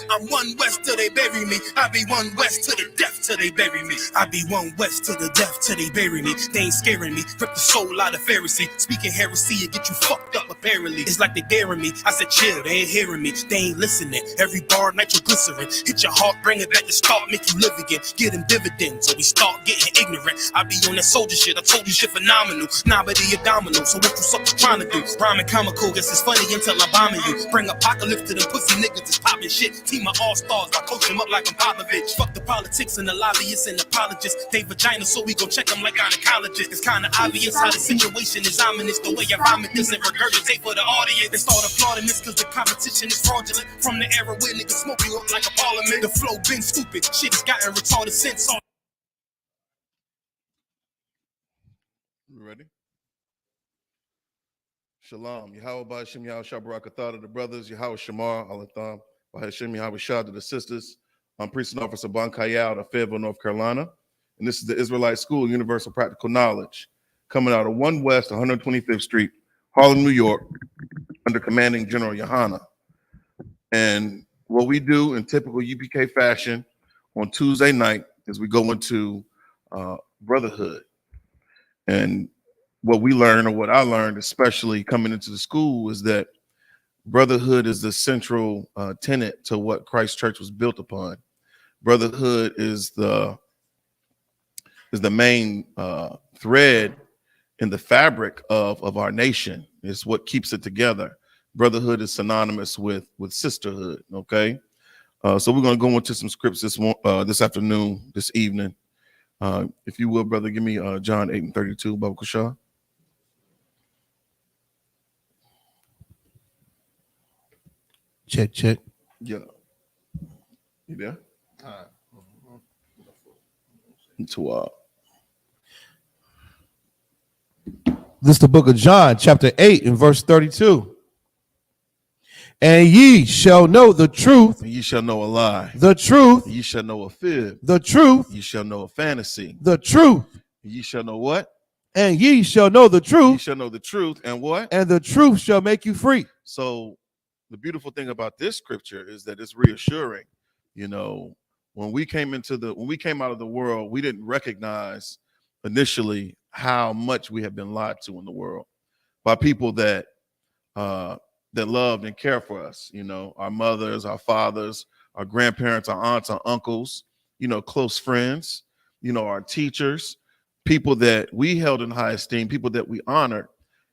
I'm one west till they bury me. I be one west to the death till they bury me. I be one west to the death till they bury me. They ain't scaring me. Rip the soul out of Pharisee. Speaking heresy and get you fucked up apparently. It's like they daring me. I said chill, they ain't hearing me. They ain't listening. Every bar nitroglycerin. Hit your heart, bring it back to start, make you live again. Get them dividends, or we start getting ignorant. I be on that soldier shit. I told you shit phenomenal. Nah, but the domino. So what you suckers trying to do? Rhyming comical, guess it's funny until I'm bombing you. Bring apocalypse to them pussy niggas that's popping shit. Team of all-stars, I coach them up like I'm Popovich. Fuck the politics and the lobbyists and apologists. They vagina, so we gon' check them like gynecologists. It's kinda obvious how the situation is ominous. The way I vomit this and regurgitate for the audience. They start applauding this cause the competition is fraudulent. From the era where niggas smoke you up like a parliament. The flow been stupid, shit has gotten retarded since. You ready? Shalom. Yahweh Ba'ashem Yahweh Shabarakatah to the brothers. Yahweh Shamar Alatham. Bahashem Yahweh Shah to the sisters. I'm Priest and Officer Bon Kayal out of Fayetteville, North Carolina. And this is the Israelite School, Universal Practical Knowledge, coming out of 1 West 125th Street, Harlem, New York, under Commanding General Yohana. And what we do in typical UPK fashion on Tuesday night is we go into Brotherhood. And what we learned, or what I learned, especially coming into the school, is that brotherhood is the central tenet to what Christ Church was built upon. Brotherhood is the main thread in the fabric of our nation. It's what keeps it together. Brotherhood is synonymous with sisterhood. Okay, so we're going to go into some scripts this afternoon, this evening. If you will, brother, give me John 8:32, Baba Kushah. Check. Yeah. You there? All right. This is the book of John, chapter 8, and verse 32. And ye shall know the truth. And ye shall know a lie. The truth. Ye shall know a fib. The truth. Ye shall know a fantasy. The truth. Ye shall know what? And ye shall know the truth. Ye shall know the truth. And what? And the truth shall make you free. So the beautiful thing about this scripture is that it's reassuring. You know, when we came out of the world, we didn't recognize initially how much we have been lied to in the world by people that loved and cared for us. You know, our mothers, our fathers, our grandparents, our aunts, our uncles, you know, close friends, you know, our teachers, people that we held in high esteem, people that we honored,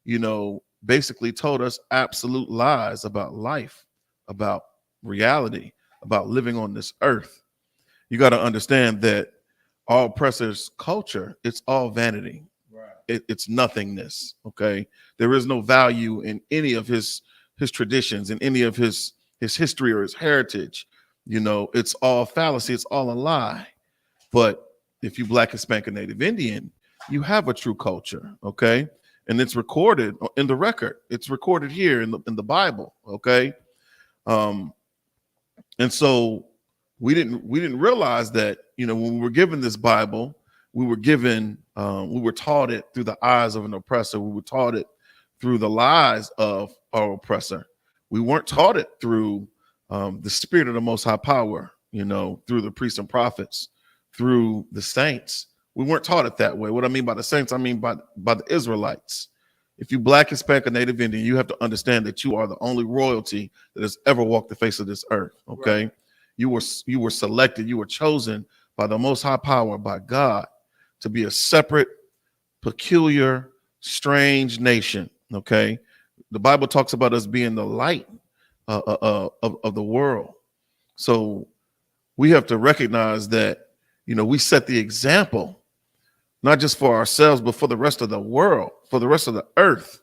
you know, basically told us absolute lies about life, about reality, about living on this earth. You got to understand that all oppressors' culture, it's all vanity. Right. It's nothingness. Okay. There is no value in any of his traditions, in any of his history or his heritage. You know, it's all fallacy. It's all a lie. But if you Black, Hispanic, and Native Indian, you have a true culture. Okay. And it's recorded in the record. It's recorded here in the Bible. Okay. And so we didn't realize that, you know, when we were given this Bible, we were taught it through the eyes of an oppressor. We were taught it through the lies of our oppressor. We weren't taught it through the spirit of the Most High Power, you know, through the priests and prophets, through the saints. We weren't taught it that way. What I mean by the saints, I mean by the Israelites. If you Black, Hispanic, or Native Indian, you have to understand that you are the only royalty that has ever walked the face of this earth. Okay, right. You were selected, you were chosen by the Most High Power, by God, to be a separate, peculiar, strange nation. Okay, the Bible talks about us being the light of the world. So we have to recognize that, you know, we set the example, not just for ourselves, but for the rest of the world, for the rest of the earth.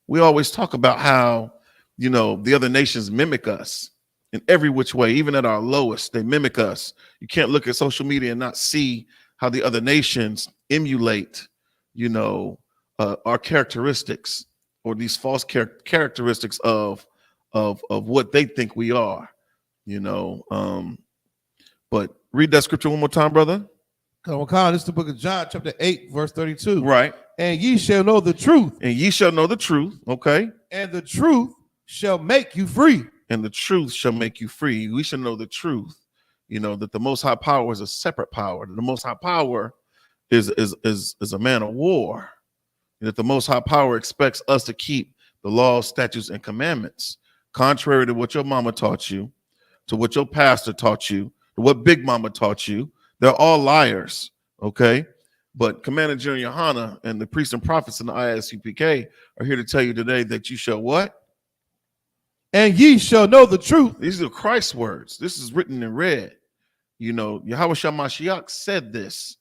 We always talk about how, you know, the other nations mimic us in every which way, even at our lowest, they mimic us. You can't look at social media and not see how the other nations emulate, you know, our characteristics, or these false characteristics of what they think we are, you know. But read that scripture one more time, brother. This is the book of John, chapter 8, verse 32. Right. And ye shall know the truth. And ye shall know the truth. Okay. And the truth shall make you free. and the truth shall make you free. We should know the truth, that the Most High Power is a separate power. The Most High Power is a man of war. And that the Most High Power expects us to keep the laws, statutes, and commandments, contrary to what your mama taught you, to what your pastor taught you, to what Big Mama taught you. They're all liars, okay? But Commander General Yohana and the priests and prophets in the ISUPK are here to tell you today that you shall what? And ye shall know the truth. These are Christ's words. This is written in red. Yahweh Shah Mashiach said this,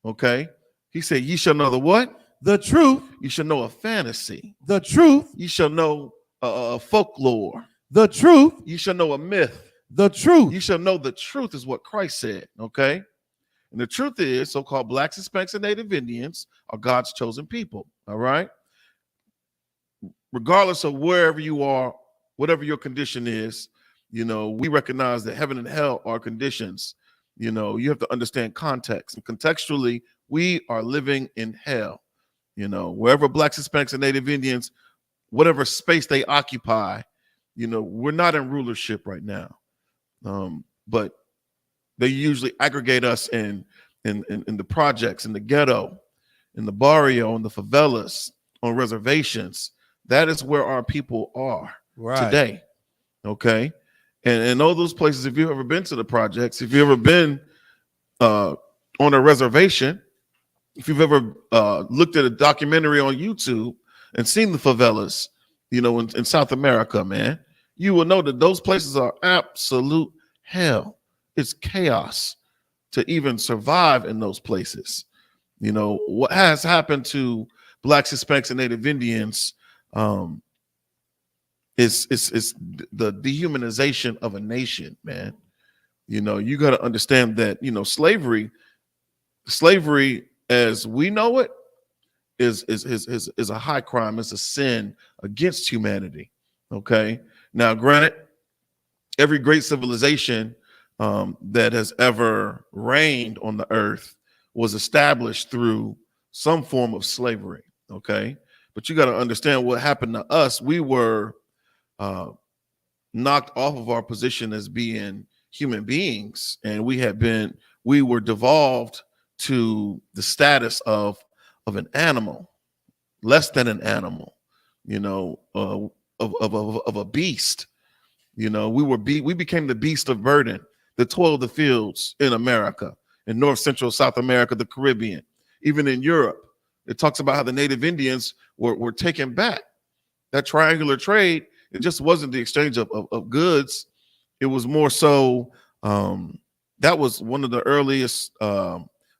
okay? He said, ye shall know the what? The truth. You shall know a fantasy. The truth. You shall know a folklore. The truth. You shall know a myth. The truth. You shall know the truth is what Christ said, okay? And the truth is, so-called blacks, Hispanics, and Native Indians are God's chosen people, all right? Regardless of wherever you are, whatever your condition is, we recognize that heaven and hell are conditions. You have to understand context. And contextually, we are living in hell. Wherever blacks, Hispanics, and Native Indians, whatever space they occupy, we're not in rulership right now. But they usually aggregate us in the projects, in the ghetto, in the barrio, in the favelas, on reservations. That is where our people are today. Okay. And in all those places, if you've ever been to the projects, if you've ever been on a reservation, if you've ever looked at a documentary on YouTube and seen the favelas, in South America, man, you will know that those places are absolute hell. It's chaos to even survive in those places. What has happened to blacks, Hispanics, and Native Indians is the dehumanization of a nation, man. You got to understand that, slavery as we know it is a high crime. It's a sin against humanity. Okay. Now, granted, every great civilization that has ever reigned on the earth was established through some form of slavery. Okay. But you got to understand what happened to us. We were knocked off of our position as being human beings, and we were devolved to the status of an animal, less than an animal, of a beast. We became the beast of burden, the toil of the fields in America, in North Central South America, the Caribbean, even in Europe. It talks about how the Native Indians were taken back. That triangular trade, it just wasn't the exchange of goods. It was more so, that was one of the earliest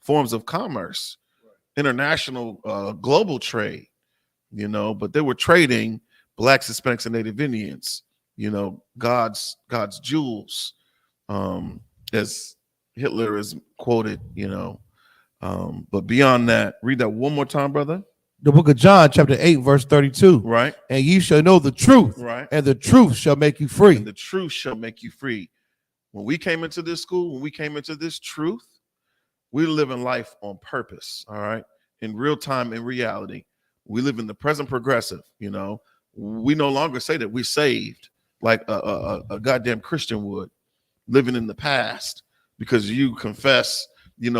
forms of commerce, international global trade, but they were trading blacks, Hispanics, and Native Indians, God's jewels, as Hitler is quoted, but beyond that, read that one more time, brother. The book of John, chapter 8, verse 32. Right. And ye shall know the truth. Right. And the truth shall make you free. And the truth shall make you free. When we came into this school, when we came into this truth, we live in life on purpose. All right. In real time, in reality, we live in the present progressive. We no longer say that we're saved like a goddamn Christian would, living in the past because you confess, the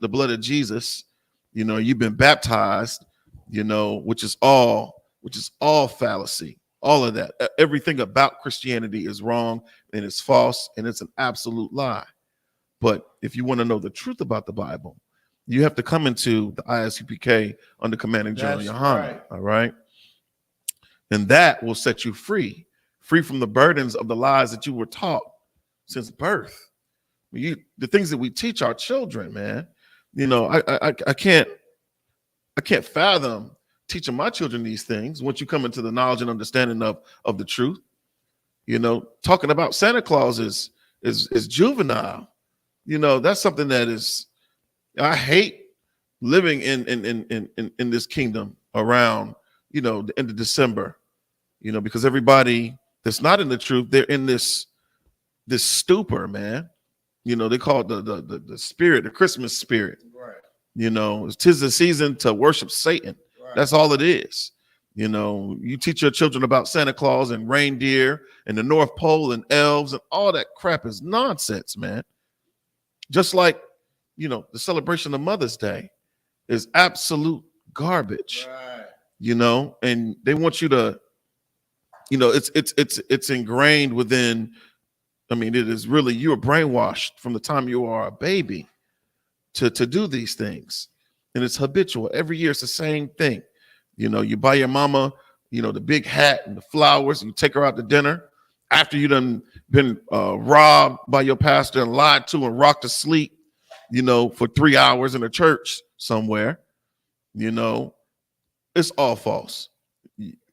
blood of Jesus. You've been baptized, which is all fallacy. All of that, everything about Christianity is wrong and it's false and it's an absolute lie. But if you want to know the truth about the Bible, you have to come into the ISUPK under Commanding General Yohana. Right. All right. And that will set you free from the burdens of the lies that you were taught since birth. The things that we teach our children, man. I can't fathom teaching my children these things once you come into the knowledge and understanding of the truth. Talking about Santa Claus is juvenile. That's something that is, I hate living in this kingdom around, the end of December, because everybody that's not in the truth, they're in this stupor, man. They call it the spirit, the Christmas spirit. Right. 'Tis the season to worship Satan. Right. That's all it is. You know, you teach your children about Santa Claus and reindeer and the North Pole and elves and all that crap is nonsense, man. Just like, you know, the celebration of Mother's Day is absolute garbage, Right. you know, and they want you to, you know, it's ingrained within. I mean, it is really, you are brainwashed from the time you are a baby to do these things. And it's habitual. Every year it's the same thing. You know, you buy your mama, you know, the big hat and the flowers, and you take her out to dinner after you done been robbed by your pastor and lied to and rocked to sleep, you know, for 3 hours in a church somewhere. You know, it's all false.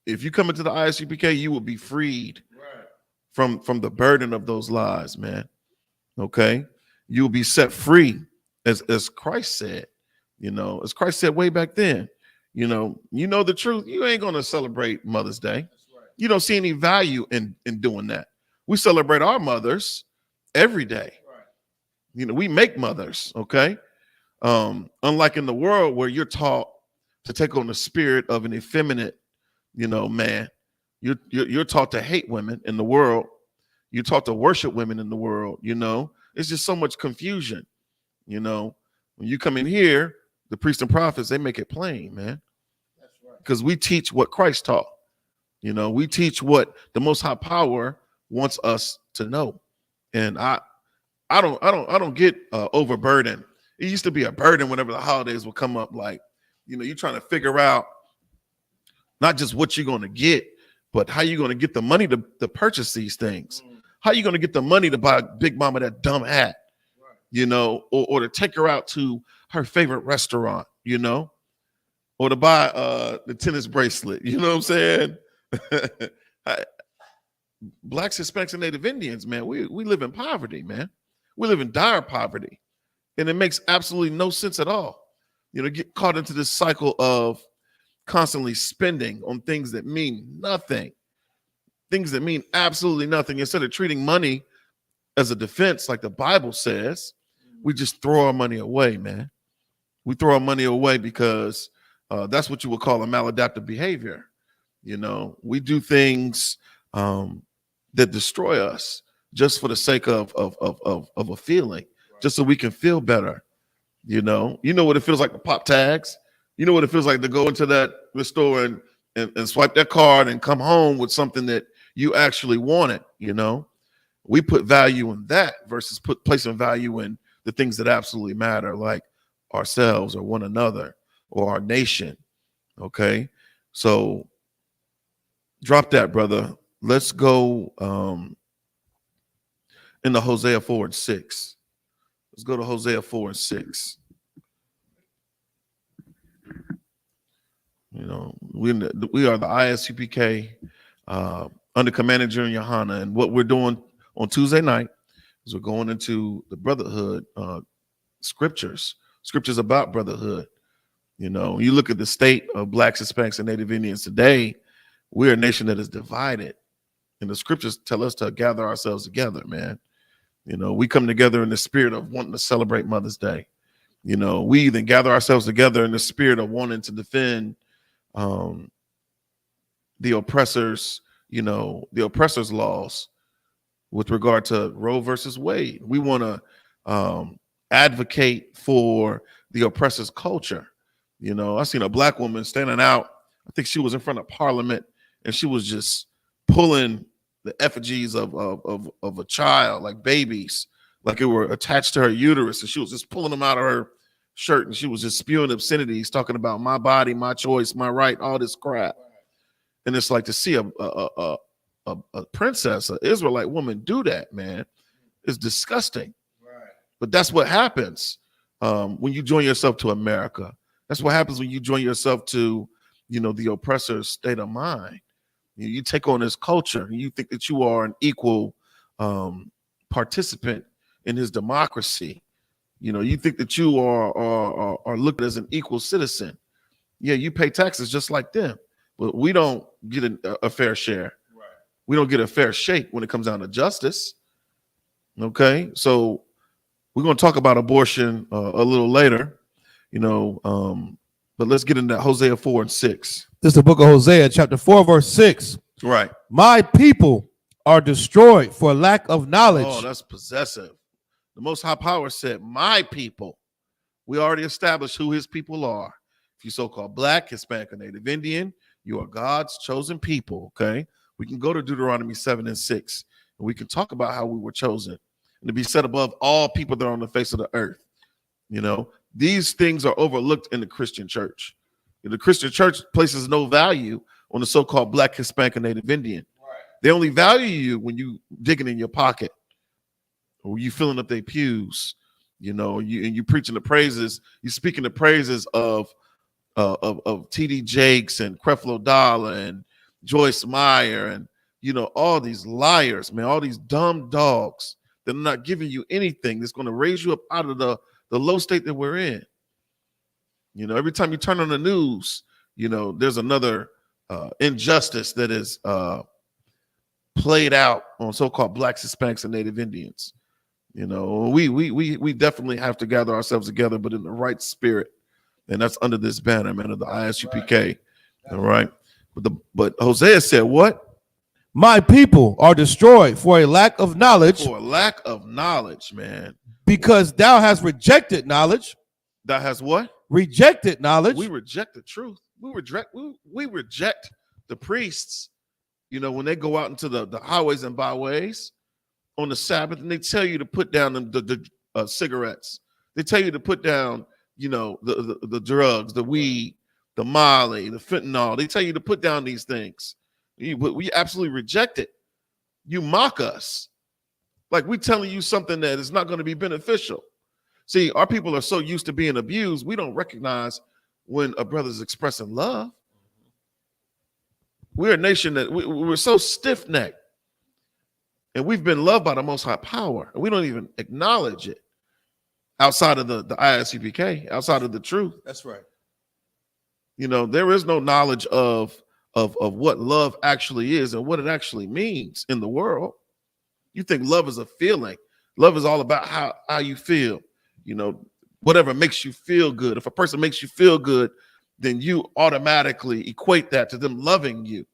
If you come into the ISUPK, you will be freed from the burden of those lies, man. Okay, you will be set free, as Christ said. You know, as Christ said way back then. You know the truth. You ain't gonna celebrate Mother's Day. That's right. You don't see any value in doing that. We celebrate our mothers every day. Right. You know, we make mothers. Okay, unlike in the world where you're taught to take on the spirit of an effeminate, you know, man. You're taught to hate women in the world. You're taught to worship women in the world. You know, it's just so much confusion. You know, when you come in here, the priests and prophets, they make it plain, man. That's right. Because we teach what Christ taught. You know, we teach what the Most High Power wants us to know. And I don't get overburdened. It used to be a burden whenever the holidays would come up. Like, you know, you're trying to figure out not just what you're going to get, but how you're going to get the money to purchase these things. How you going to get the money to buy Big Mama that dumb hat, you know, or to take her out to her favorite restaurant, you know, or to buy the tennis bracelet. You know what I'm saying? Blacks, Hispanics, and Native Indians, man, we live in poverty, man. We live in dire poverty. And it makes absolutely no sense at all. You know, get caught into this cycle of constantly spending on things that mean nothing, things that mean absolutely nothing. Instead of treating money as a defense, like the Bible says, we just throw our money away, man. We throw our money away because that's what you would call a maladaptive behavior. You know, we do things that destroy us just for the sake of a feeling, just so we can feel better. You know what it feels like to pop tags. You know what it feels like to go into the store and swipe that card and come home with something that you actually wanted. You know, we put value in that versus placing value in the things that absolutely matter, like ourselves or one another or our nation. Okay, so drop that, brother. Let's go into Hosea 4:6. Let's go to Hosea 4:6. You know, we are the ISUPK under Commander Junior Hanna, and what we're doing on Tuesday night is we're going into the Brotherhood scriptures about brotherhood. You know, you look at the state of Blacks, Hispanics, and Native Indians today. We're a nation that is divided, and the scriptures tell us to gather ourselves together, man. You know, we come together in the spirit of wanting to celebrate Mother's Day. You know, we even gather ourselves together in the spirit of wanting to defend the oppressors, you know, the oppressors' laws with regard to Roe versus Wade. We want to advocate for the oppressors' culture. You know, I seen a black woman standing out. I think she was in front of Parliament, and she was just pulling the effigies of a child, like babies, like it were attached to her uterus, and she was just pulling them out of her shirt, and she was just spewing obscenities, talking about my body, my choice, my right, all this crap. And it's like to see a princess, an Israelite woman, do that, man, is disgusting. Right. But that's what happens when you join yourself to America. That's what happens when you join yourself to, you know, the oppressor's state of mind. You take on this culture, and you think that you are an equal participant in his democracy. You know, you think that you are looked as an equal citizen. Yeah, you pay taxes just like them, but we don't get a fair share. Right. We don't get a fair shake when it comes down to justice. Okay, so we're going to talk about abortion a little later, you know, But let's get into Hosea 4 and 6. This is the book of Hosea, chapter 4, verse 6. Right. My people are destroyed for lack of knowledge. Oh, that's possessive. The Most High Power said, my people. We already established who his people are. If you so-called Black, Hispanic, or Native Indian, you are God's chosen people, okay? We can go to Deuteronomy 7 and 6, and we can talk about how we were chosen and to be set above all people that are on the face of the earth. You know, these things are overlooked in the Christian church. The Christian church places no value on the so-called Black, Hispanic, and Native Indian. Right. They only value you when you digging in your pocket or you filling up their pews, you know, you preaching the praises, you speaking the praises of T.D. Jakes and Creflo Dollar and Joyce Meyer and, you know, all these liars, man, all these dumb dogs that are not giving you anything that's going to raise you up out of the low state that we're in. You know, every time you turn on the news, you know, there's another injustice that is played out on so-called Blacks, Hispanics, and Native Indians. You know, we definitely have to gather ourselves together, but in the right spirit, and that's under this banner, man, of the ISUPK. Right. All right, but Hosea said, "What? My people are destroyed for a lack of knowledge." For a lack of knowledge, man. Because thou hast rejected knowledge. That has what? Rejected knowledge. We reject the truth. We reject the priests, you know, when they go out into the highways and byways on the Sabbath, and they tell you to put down the cigarettes. They tell you to put down, you know, the drugs, the weed, the Molly, the fentanyl. They tell you to put down these things. We absolutely reject it. You mock us. Like we're telling you something that is not going to be beneficial. See, our people are so used to being abused, we don't recognize when a brother's expressing love. We're a nation that we're so stiff-necked, and we've been loved by the Most High Power, and we don't even acknowledge it outside of the ISUPK, outside of the truth. That's right. You know, there is no knowledge of what love actually is and what it actually means in the world. You think love is a feeling. Love is all about how you feel. You know, whatever makes you feel good. If a person makes you feel good, then you automatically equate that to them loving you.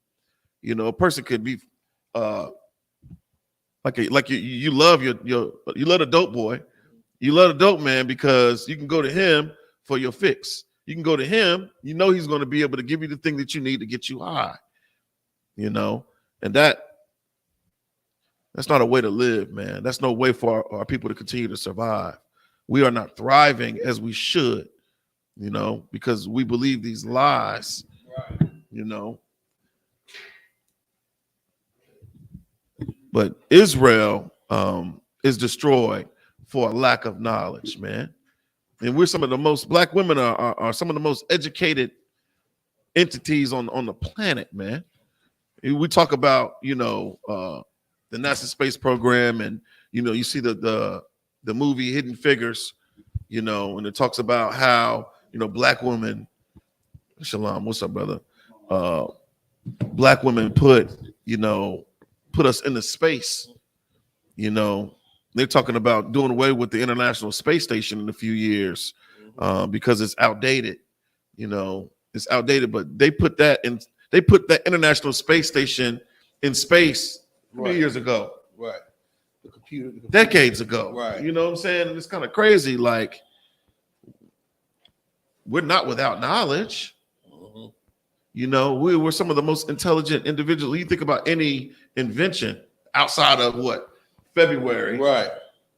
You know, a person could be like you love you love a dope boy. You love a dope man because you can go to him for your fix. You can go to him, you know he's going to be able to give you the thing that you need to get you high. You know, and that's not a way to live, man. That's no way for our people to continue to survive. We are not thriving as we should, you know, because we believe these lies, right. You know. But Israel is destroyed for a lack of knowledge, man. And we're some of the most, Black women are some of the most educated entities on the planet, man. We talk about, you know, the NASA space program, and you know, you see the movie Hidden Figures, you know, and it talks about how, you know, Black women, Shalom, what's up, brother? Black women put us into space. You know, they're talking about doing away with the International Space Station in a few years because it's outdated. You know, it's outdated, but they put that International Space Station in space. Right. 3 years ago, right? The computer decades ago, right? You know what I'm saying? And it's kind of crazy. Like, we're not without knowledge. Mm-hmm. You know, we're some of the most intelligent individuals. You think about any invention outside of what February, right?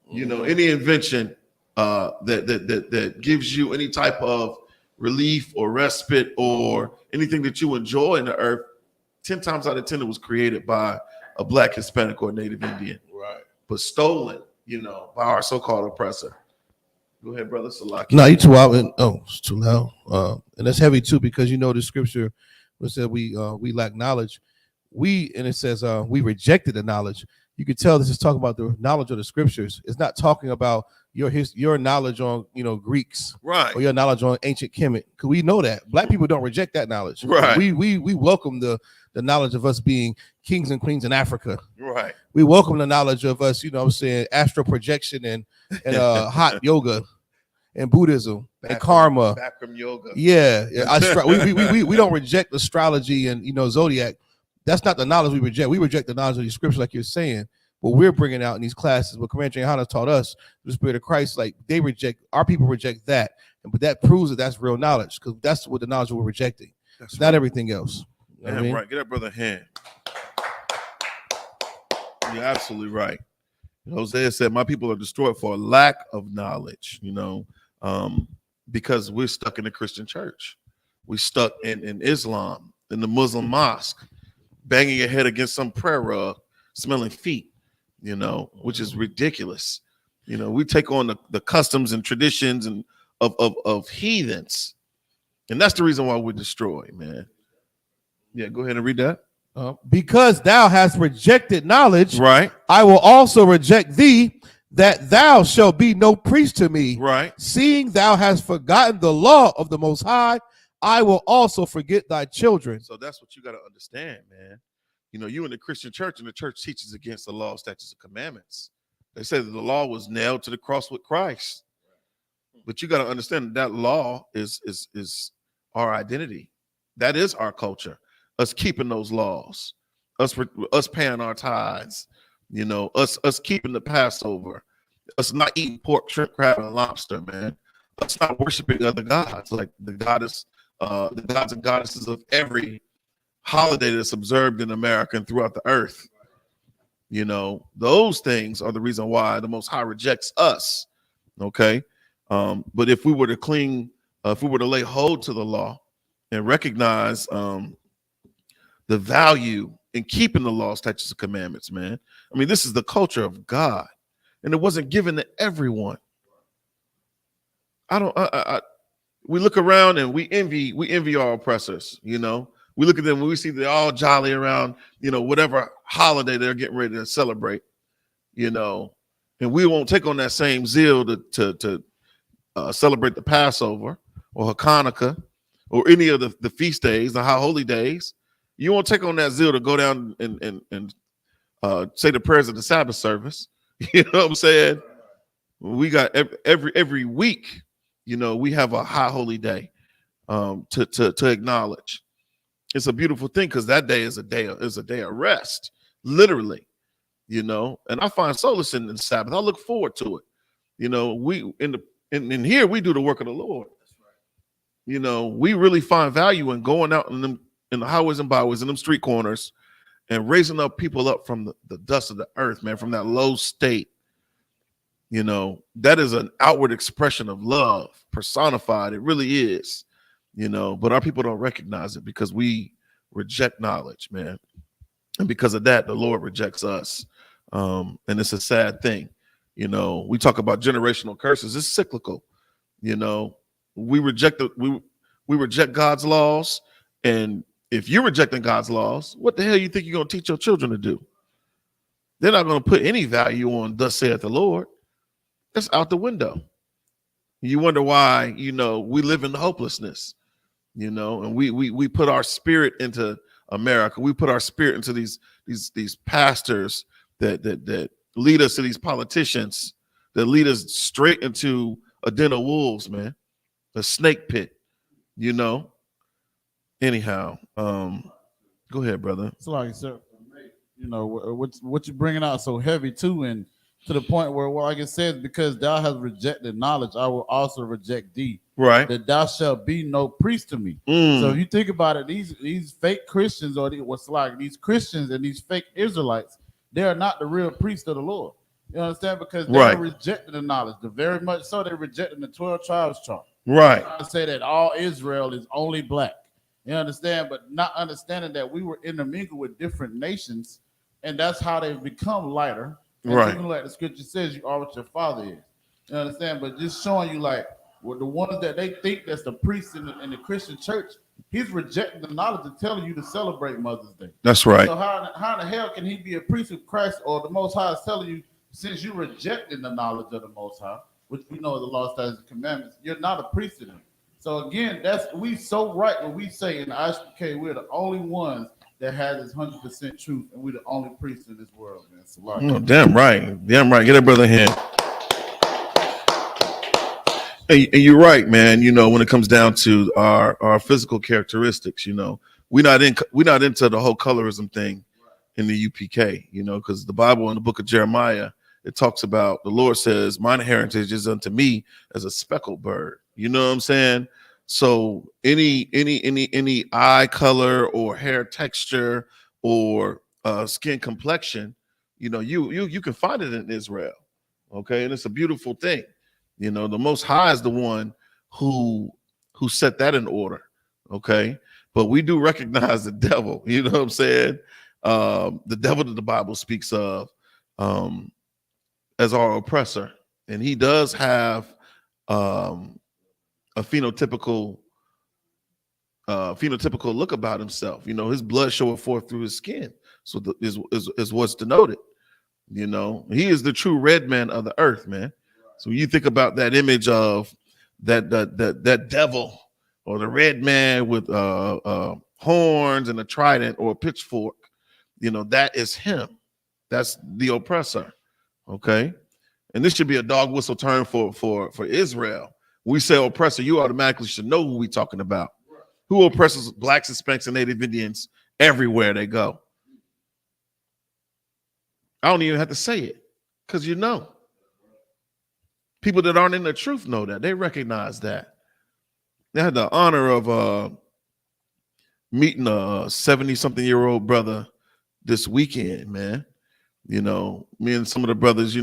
Mm-hmm. You know, any invention that gives you any type of relief or respite or anything that you enjoy in the earth. 10 times out of 10, it was created by a Black, Hispanic, or Native Indian, right? But stolen, you know, by our so-called oppressor. Go ahead, brother Salaki. No, you too out. It's too loud. And that's heavy too, because you know the scripture said we lack knowledge. And it says we rejected the knowledge. You could tell this is talking about the knowledge of the scriptures. It's not talking about your knowledge on, you know, Greeks, right, or your knowledge on ancient Kemet, because we know that Black people don't reject that knowledge, right? We welcome the knowledge of us being kings and queens in Africa, right? We welcome the knowledge of us, you know what I'm saying, astral projection and hot yoga and Buddhism and Bikram- karma. Bikram yoga. Yeah. We don't reject astrology and zodiac. That's not the knowledge we reject. We reject the knowledge of these scriptures, like you're saying. What we're bringing out in these classes, what Commander Johanna taught us, the Spirit of Christ, like our people reject that, but that proves that that's real knowledge, because that's what the knowledge we're rejecting. It's not everything else. You know what I mean? Right. Get that brother a hand. You're absolutely right. Hosea said, "My people are destroyed for a lack of knowledge." Because we're stuck in the Christian church, we stuck in Islam, in the Muslim mosque, banging your head against some prayer rug, smelling feet. Which is ridiculous. We take on the customs and traditions and of heathens, and that's the reason why we're destroyed, man. Yeah, go ahead and read that. Because thou hast rejected knowledge, right? I will also reject thee, that thou shalt be no priest to me. Right. Seeing thou hast forgotten the law of the Most High, I will also forget thy children. So that's what you got to understand, man. You in the Christian church, and the church teaches against the law, statutes, and commandments. They say that the law was nailed to the cross with Christ. But you got to understand that law is our identity. That is our culture. Us keeping those laws, us paying our tithes, us keeping the Passover, us not eating pork, shrimp, crab, and lobster, man. Us not worshiping other gods, like the gods and goddesses of every holiday that's observed in America and throughout the earth. Those things are the reason why the Most High rejects us. Okay. But if we were to lay hold to the law and recognize the value in keeping the law, statutes, and commandments, man. I mean, this is the culture of God, and it wasn't given to everyone. We look around and we envy our oppressors. We look at them when we see they're all jolly around, whatever holiday they're getting ready to celebrate, and we won't take on that same zeal to celebrate the Passover or Hanukkah or any of the feast days, the high holy days. You won't take on that zeal to go down and say the prayers of the Sabbath service. You know what I'm saying? We got every week, we have a high holy day to acknowledge. It's a beautiful thing, because that day is a day of rest, literally. And I find solace in the Sabbath. I look forward to it. We in here we do the work of the Lord. We really find value in going out in the highways and byways, in them street corners, and raising up people up from the dust of the earth, man, from that low state. That is an outward expression of love personified. It really is, but our people don't recognize it because we reject knowledge, man. And because of that, the Lord rejects us. And it's a sad thing. We talk about generational curses. It's cyclical. We reject we reject God's laws. And if you're rejecting God's laws, what the hell you think you're going to teach your children to do? They're not going to put any value on "thus saith the Lord." That's out the window. You wonder why, we live in hopelessness, and we put our spirit into America. We put our spirit into these pastors that lead us to these politicians that lead us straight into a den of wolves, man, a snake pit, Anyhow, go ahead, brother. It's like, sir, what you're bringing out so heavy too, and to the point where, like it says, because thou hast rejected knowledge, I will also reject thee. Right. That thou shalt be no priest to me. So if you think about it, these fake Christians, or these Christians and these fake Israelites, they are not the real priests of the Lord. You understand? Because they're rejecting the knowledge. Very much so, they're rejecting the 12 tribes chart. Right. I say that all Israel is only black. You understand? But not understanding that we were intermingled with different nations, and that's how they've become lighter. And right. Even like the scripture says, you are what your father is. You understand? But just showing you, like, well, the ones that they think that's the priests in the Christian church, he's rejecting the knowledge of telling you to celebrate Mother's Day. That's right. So how in the hell can he be a priest of Christ, or the Most High is telling you, since you're rejecting the knowledge of the Most High, which we know is the law, statutes, and commandments, you're not a priest of him. So again, we so right when we say in the Isupk, we're the only ones that has this 100% truth, and we're the only priests in this world, man. So damn right. Get that brother a hand. And you're right, man. When it comes down to our physical characteristics, we're not into the whole colorism thing in the UPK, because the Bible in the book of Jeremiah, it talks about, the Lord says, mine heritage is unto me as a speckled bird. You know what I'm saying? So any eye color or hair texture or skin complexion, you can find it in Israel. Okay, and it's a beautiful thing. The Most High is the one who set that in order. Okay, but we do recognize the devil. You know what I'm saying? The devil that the Bible speaks of as our oppressor, and he does have a phenotypical look about himself. His blood showeth forth through his skin. So is what's denoted. He is the true red man of the earth, man. So you think about that image of that devil or the red man with horns and a trident or a pitchfork. That is him. That's the oppressor. Okay, and this should be a dog whistle term for Israel. We say oppressor, you automatically should know who we're talking about. Who oppresses blacks, Hispanics, and Native Indians everywhere they go. I don't even have to say it, because people that aren't in the truth know that. They recognize that. They had the honor of meeting a 70-something-year-old brother this weekend, man. Me and some of the brothers,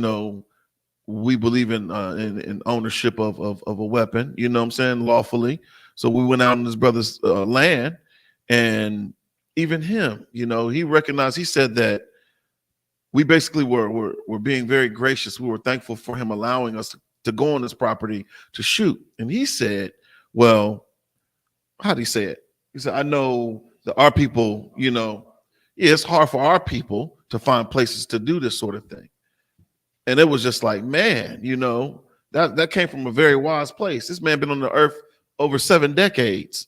we believe in ownership of a weapon, you know what I'm saying, lawfully. So we went out on this brother's land, and even him, he recognized, he said that we basically were being very gracious. We were thankful for him allowing us to go on this property to shoot. And he said, well, how did he say it? He said, I know that our people, it's hard for our people to find places to do this sort of thing. And it was just like, man, that came from a very wise place. This man been on the earth over 7 decades.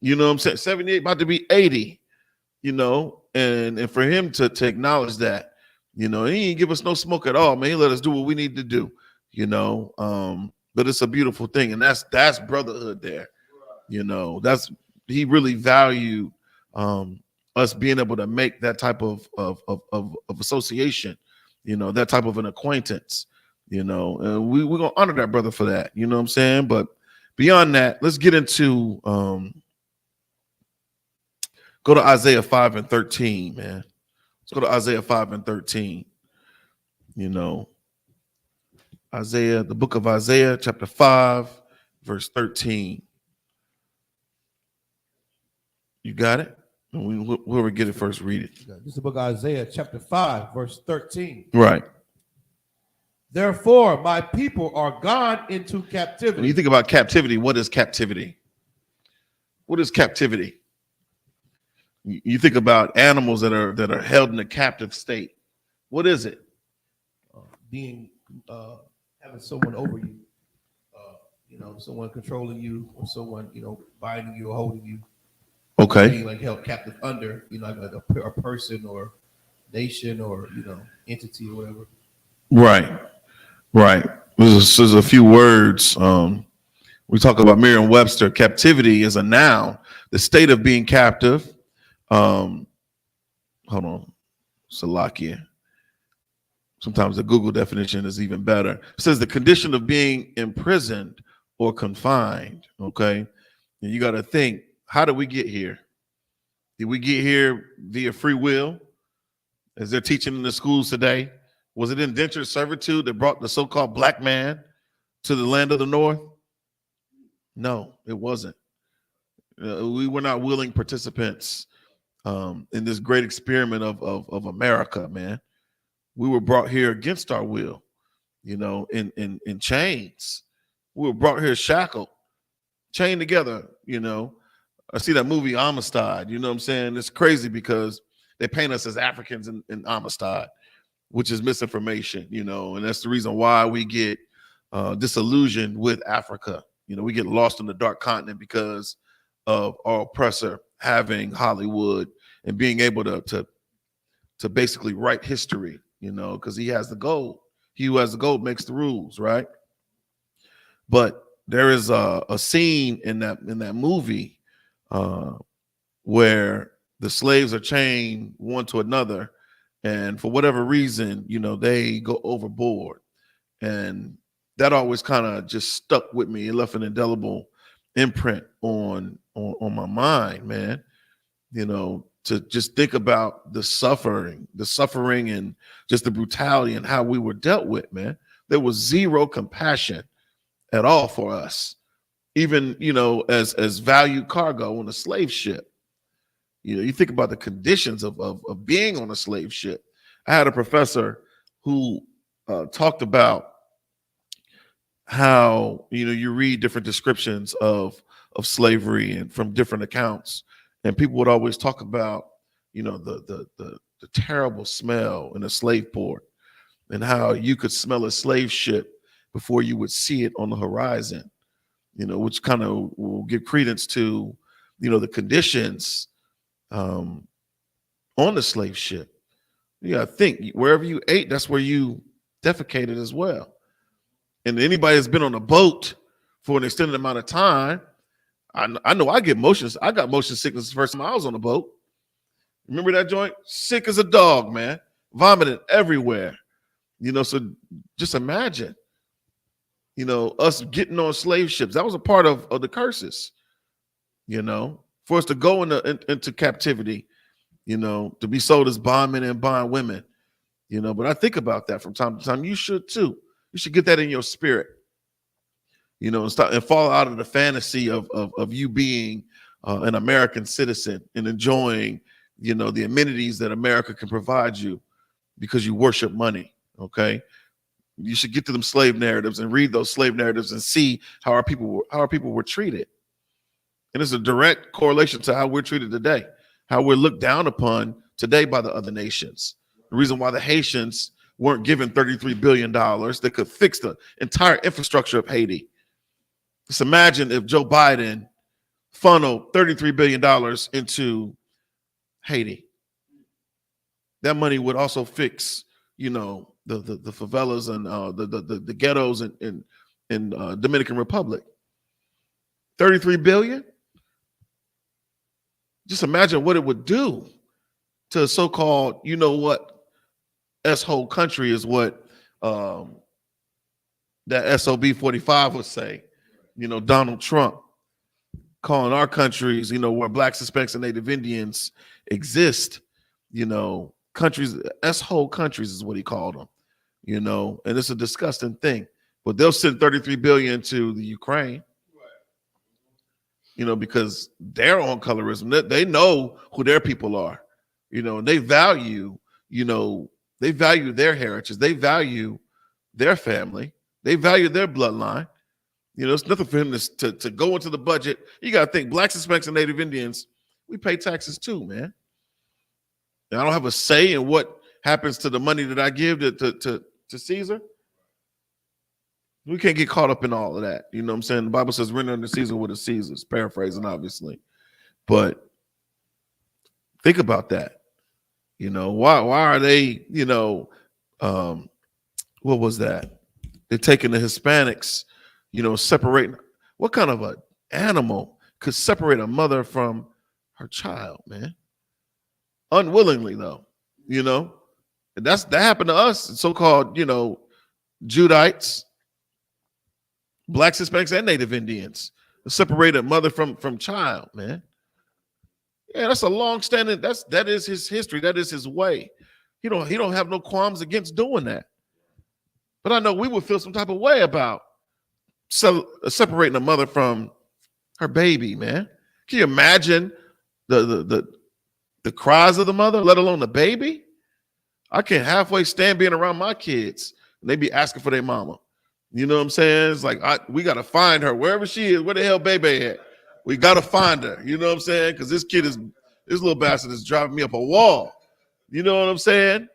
You know what I'm saying? 78, about to be 80, and for him to acknowledge that, he didn't give us no smoke at all, man. He let us do what we need to do, but it's a beautiful thing. And that's brotherhood there. He really valued us being able to make that type of association, that type of an acquaintance, and we're going to honor that brother for that. You know what I'm saying? But beyond that, let's get into, go to Isaiah 5:13, man. Let's go to Isaiah 5:13. Isaiah, the book of Isaiah, chapter 5, verse 13. You got it? Whoever get it first, read it. This is the book of Isaiah, chapter 5, verse 13. Right. Therefore, my people are gone into captivity. When you think about captivity, what is captivity? What is captivity? You think about animals that are held in a captive state. What is it? Having someone over you, someone controlling you, or someone binding you or holding you. Okay. Being like held captive under, like a person or nation or entity or whatever. Right. There's a few words. We talk about Merriam-Webster. Captivity is a noun. The state of being captive. Hold on. Salakia. Sometimes the Google definition is even better. It says the condition of being imprisoned or confined. Okay. And you got to think, how did we get here? Did we get here via free will? As they're teaching in the schools today? Was it indentured servitude that brought the so-called black man to the land of the North? No, it wasn't. We were not willing participants in this great experiment of America, man. We were brought here against our will, in chains. We were brought here shackled, chained together, I see that movie Amistad, you know what I'm saying? It's crazy because they paint us as Africans in Amistad, which is misinformation, and that's the reason why we get disillusioned with Africa. We get lost in the dark continent because of our oppressor having Hollywood and being able to basically write history, because he has the gold. He who has the gold makes the rules, right? But there is a scene in that movie where the slaves are chained one to another, and for whatever reason, they go overboard, and that always kind of just stuck with me. It left an indelible imprint on my mind, man. To just think about the suffering, and just the brutality and how we were dealt with, man. There was zero compassion at all for us, even as valued cargo on a slave ship. You think about the conditions of being on a slave ship. I had a professor who talked about how you read different descriptions of slavery and from different accounts, and people would always talk about the terrible smell in a slave port, and how you could smell a slave ship before you would see it on the horizon, which kind of will give credence to the conditions on the slave ship. I think wherever you ate, that's where you defecated as well. And anybody that's been on a boat for an extended amount of time, I know I got motion sickness the first time I was on a boat. Remember that joint? Sick as a dog, man. Vomiting everywhere. So just imagine, us getting on slave ships. That was a part of the curses, for us to go into captivity, to be sold as bondmen and bondwomen, But I think about that from time to time. You should too. You should get that in your spirit, and stop and fall out of the fantasy of you being an American citizen and enjoying, the amenities that America can provide you because you worship money. Okay, you should get to them slave narratives and read those slave narratives and see how our people were treated, and it's a direct correlation to how we're treated today, how we're looked down upon today by the other nations. The reason why the Haitians weren't given $33 billion that could fix the entire infrastructure of Haiti. Just imagine if Joe Biden funneled $33 billion into Haiti. That money would also fix, the favelas and the ghettos in Dominican Republic. 33 billion. Just imagine what it would do to a so-called, S-whole country is what that SOB 45 would say. Donald Trump calling our countries, where Blacks, Hispanics, and Native Indians exist, countries, S-whole countries is what he called them, and it's a disgusting thing. But they'll send 33 billion to the Ukraine, because they're on colorism. They know who their people are, they value, they value their heritage. They value their family. They value their bloodline. It's nothing for him to go into the budget. You got to think Blacks, Hispanics, and Native Indians, we pay taxes too, man. And I don't have a say in what happens to the money that I give to Caesar. We can't get caught up in all of that. You know what I'm saying? The Bible says render unto Caesar what is Caesar's, paraphrasing, obviously. But think about that. Why are they, what was that? They're taking the Hispanics, separating. What kind of an animal could separate a mother from her child, man? Unwillingly, though, And that happened to us, so-called, Judites, Blacks, Hispanics, and Native Indians. Separate a mother from child, man. Yeah, that's a long-standing. That is his history. That is his way. He don't have no qualms against doing that. But I know we would feel some type of way about separating a mother from her baby, man. Can you imagine the cries of the mother, let alone the baby? I can't halfway stand being around my kids and they be asking for their mama. You know what I'm saying? It's like we gotta find her wherever she is. Where the hell baby at? We gotta find her. You know what I'm saying? Because this little bastard is driving me up a wall. You know what I'm saying?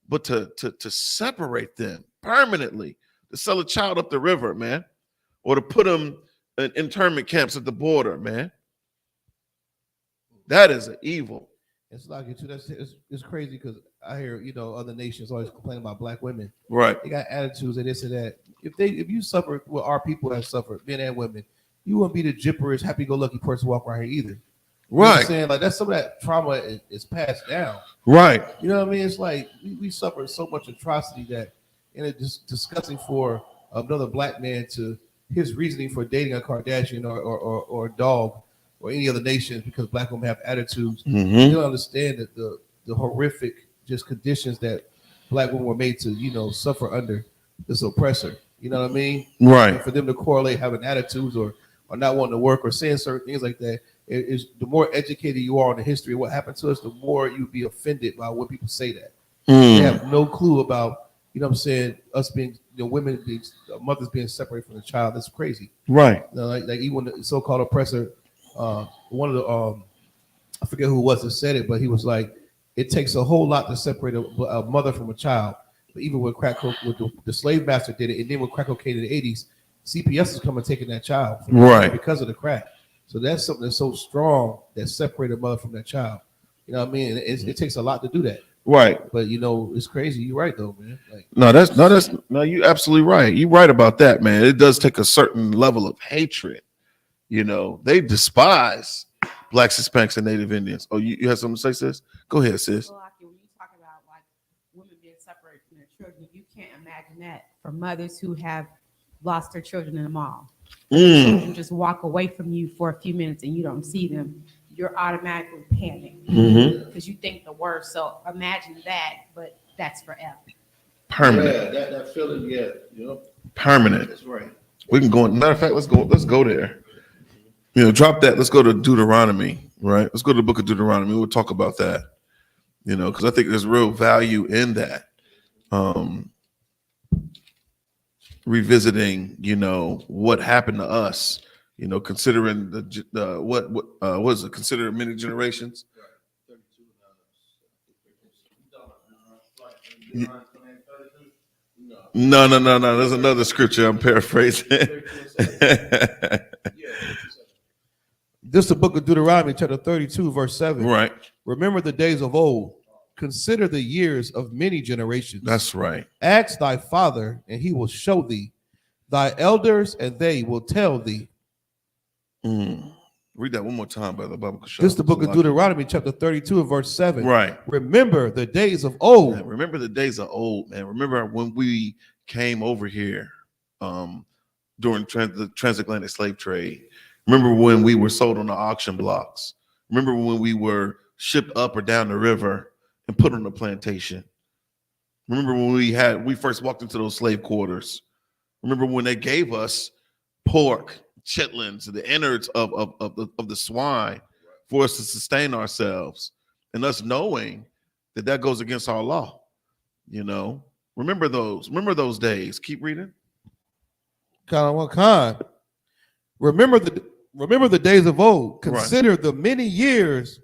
But to separate them permanently, to sell a child up the river, man, or to put them in internment camps at the border, man, that is an evil. It's like it's crazy because I hear other nations always complain about black women. Right. They got attitudes and this and that. if you suffer what our people have suffered, men and women, you wouldn't be the jipperish, happy-go-lucky person walk around here either. You know what I'm saying? Like, that's some of that trauma is passed down. Right. You know what I mean? It's like we suffered so much atrocity that, and it's just disgusting for another black man to his reasoning for dating a Kardashian or a dog or any other nation because black women have attitudes. You don't understand that the horrific just conditions that black women were made to, you know, suffer under this oppressor. You know what I mean? Right. And for them to correlate having attitudes or not wanting to work or saying certain things like that, is the more educated you are on the history of what happened to us, the more you'd be offended by when people say that. They have no clue about, you know what I'm saying, us being, you know, women being, mothers being separated from the child. That's crazy. Right. You know, like even the so-called oppressor, one of the, I forget who it was that said it, but he was like, it takes a whole lot to separate a mother from a child. But even when the slave master did it, and then with crack cocaine in the 80s, CPS is coming taking that child because of the crack. So that's something that's so strong that separated a mother from that child. You know what I mean? It takes a lot to do that. Right. But you know, it's crazy. You're right though, man. Like, No, you're absolutely right. You're right about that, man. It does take a certain level of hatred. You know, they despise blacks, Hispanics, and Native Indians. Oh, you have something to say, sis? Go ahead, sis. Well, like when you talk about like women being separated from their children, you can't imagine that for mothers who have lost their children in the mall. Children just walk away from you for a few minutes and you don't see them. You're automatically panicked because you think the worst. So imagine that, but that's forever. Permanent. Yeah, that feeling, yeah, you know, permanent. that's right. We can go. Matter of fact, let's go there. You know, drop that. Let's go to Deuteronomy. Right. Let's go to the book of Deuteronomy. We'll talk about that. You know, because I think there's real value in that. Revisiting, you know, what happened to us. You know, considering the what was it? Considered many generations. No. There's another scripture I'm paraphrasing. This is the book of Deuteronomy, chapter 32, verse 7. Right. Remember the days of old. Consider the years of many generations. That's right. Ask thy father, and he will show thee. Thy elders, and they will tell thee. Read that one more time, brother. This is the book of Deuteronomy, chapter 32, and verse 7. Right. Remember the days of old. Man, remember the days of old, man. Remember when we came over here during the transatlantic slave trade. Remember when we were sold on the auction blocks. Remember when we were shipped up or down the river and put on a plantation. Remember when we first walked into those slave quarters. Remember when they gave us pork, chitlins, the innards of the swine for us to sustain ourselves, and us knowing that goes against our law. You know, remember those days. Keep reading. Remember the days of old. Consider Right. the many years.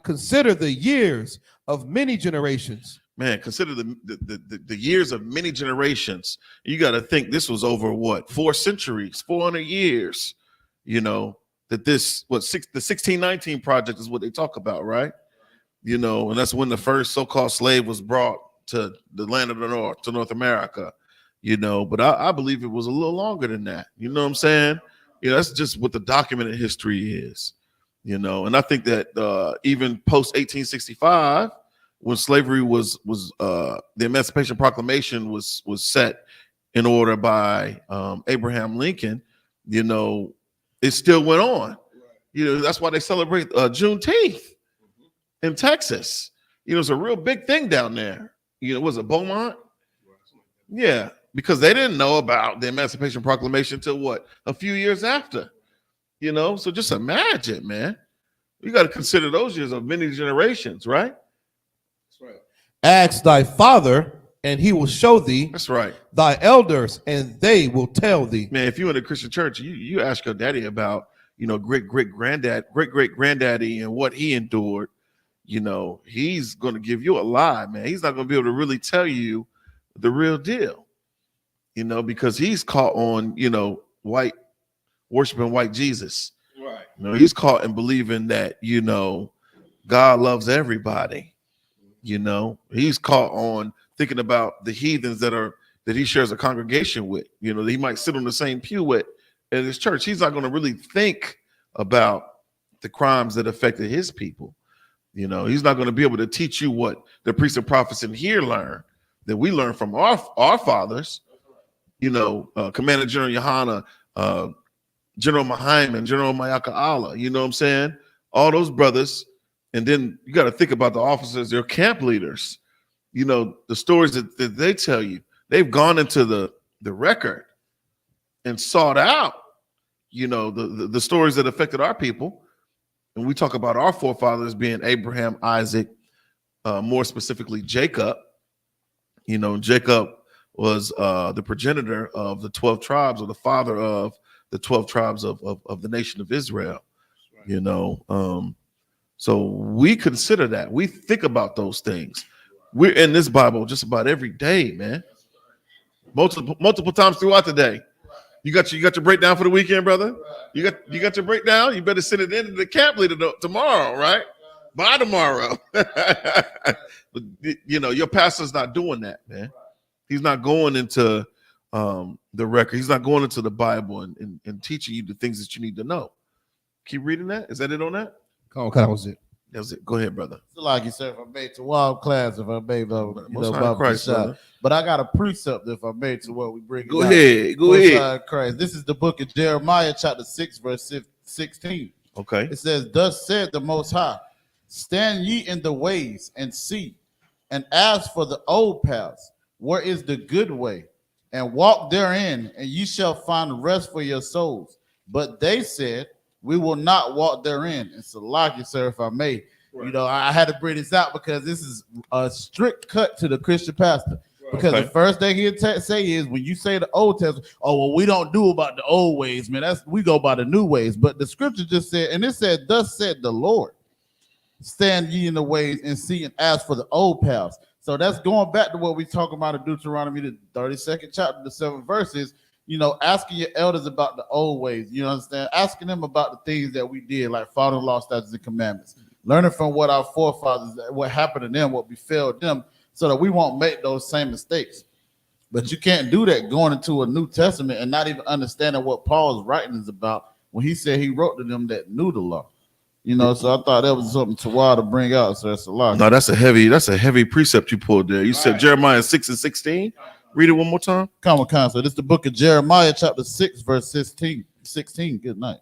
Consider the years of many generations. Man, consider the years of many generations. You got to think this was over what, 4 centuries, 400 years. You know, that the 1619 project is what they talk about, right? You know, and that's when the first so-called slave was brought to the land of the North, to North America. You know, but I believe it was a little longer than that. You know what I'm saying? You know, that's just what the documented history is. You know, and I think that even post 1865. When slavery was the Emancipation Proclamation was set in order by Abraham Lincoln, you know, it still went on. You know, that's why they celebrate Juneteenth in Texas. You know, it's a real big thing down there. You know, was it Beaumont? Yeah, because they didn't know about the Emancipation Proclamation until what, a few years after. You know, so just imagine, man. You got to consider those years of many generations, right? Ask thy father, and he will show thee. That's right. Thy elders, and they will tell thee. Man, if you're in a Christian church, you ask your daddy about, you know, great great granddaddy and what he endured. You know, he's going to give you a lie, man. He's not going to be able to really tell you the real deal. You know, because he's caught on, you know, worshiping white Jesus. Right. You know, he's caught in believing that, you know, God loves everybody. You know, he's caught on thinking about the heathens that are that he shares a congregation with, you know, that he might sit on the same pew with at his church. He's not going to really think about the crimes that affected his people. You know, he's not going to be able to teach you what the priests and prophets in here learn, that we learn from our fathers. You know, Commander General Yohana, General Mahaiman, General Mayaka Allah, you know what I'm saying? All those brothers. And then you got to think about the officers, their camp leaders. You know, the stories that they tell you. They've gone into the record and sought out, you know, the stories that affected our people. And we talk about our forefathers being Abraham, Isaac, more specifically Jacob. You know, Jacob was the progenitor of the 12 tribes, or the father of the 12 tribes of the nation of Israel. Right. You know, so we consider that. We think about those things. We're in this Bible just about every day, man. Multiple times throughout the day. You got your breakdown for the weekend, brother? You got your breakdown? You better send it in to the camp leader tomorrow, right? By tomorrow. But, you know, your pastor's not doing that, man. He's not going into the record. He's not going into the Bible and teaching you the things that you need to know. Keep reading that. Is that it on that? Oh, that was it. That was it. Go ahead, brother. So like you said, if I made to wild class, if I made Christ, but I got a precept if I made to what we bring. Go ahead. Christ. This is the book of Jeremiah, chapter 6, verse 16. Okay. It says, "Thus said the Most High, stand ye in the ways and see, and ask for the old paths, where is the good way, and walk therein, and ye shall find rest for your souls. But they said, we will not walk therein." And so, like you, sir, if I may, right. You know, I had to bring this out because this is a strict cut to the Christian pastor. Right. Because the first thing he'll say is, when you say the Old Testament, oh, well, we don't do about the old ways, man. We go by the new ways. But the scripture just said, and it said, "Thus said the Lord, stand ye in the ways and see and ask for the old paths." So that's going back to what we talk about in Deuteronomy, the 32nd chapter, the 7th verses. You know, asking your elders about the old ways, you understand? Asking them about the things that we did, like following law, statutes, and commandments. Learning from what our forefathers, what happened to them, what befell them, so that we won't make those same mistakes. But you can't do that going into a New Testament and not even understanding what Paul's writing is about when he said he wrote to them that knew the law. You know, so I thought that was something to wild to bring out. So that's a lot. No, that's a heavy precept you pulled there. You said Jeremiah 6 and 16. Read it one more time. Come on. So this is the book of Jeremiah, chapter 6, verse 16. Good night.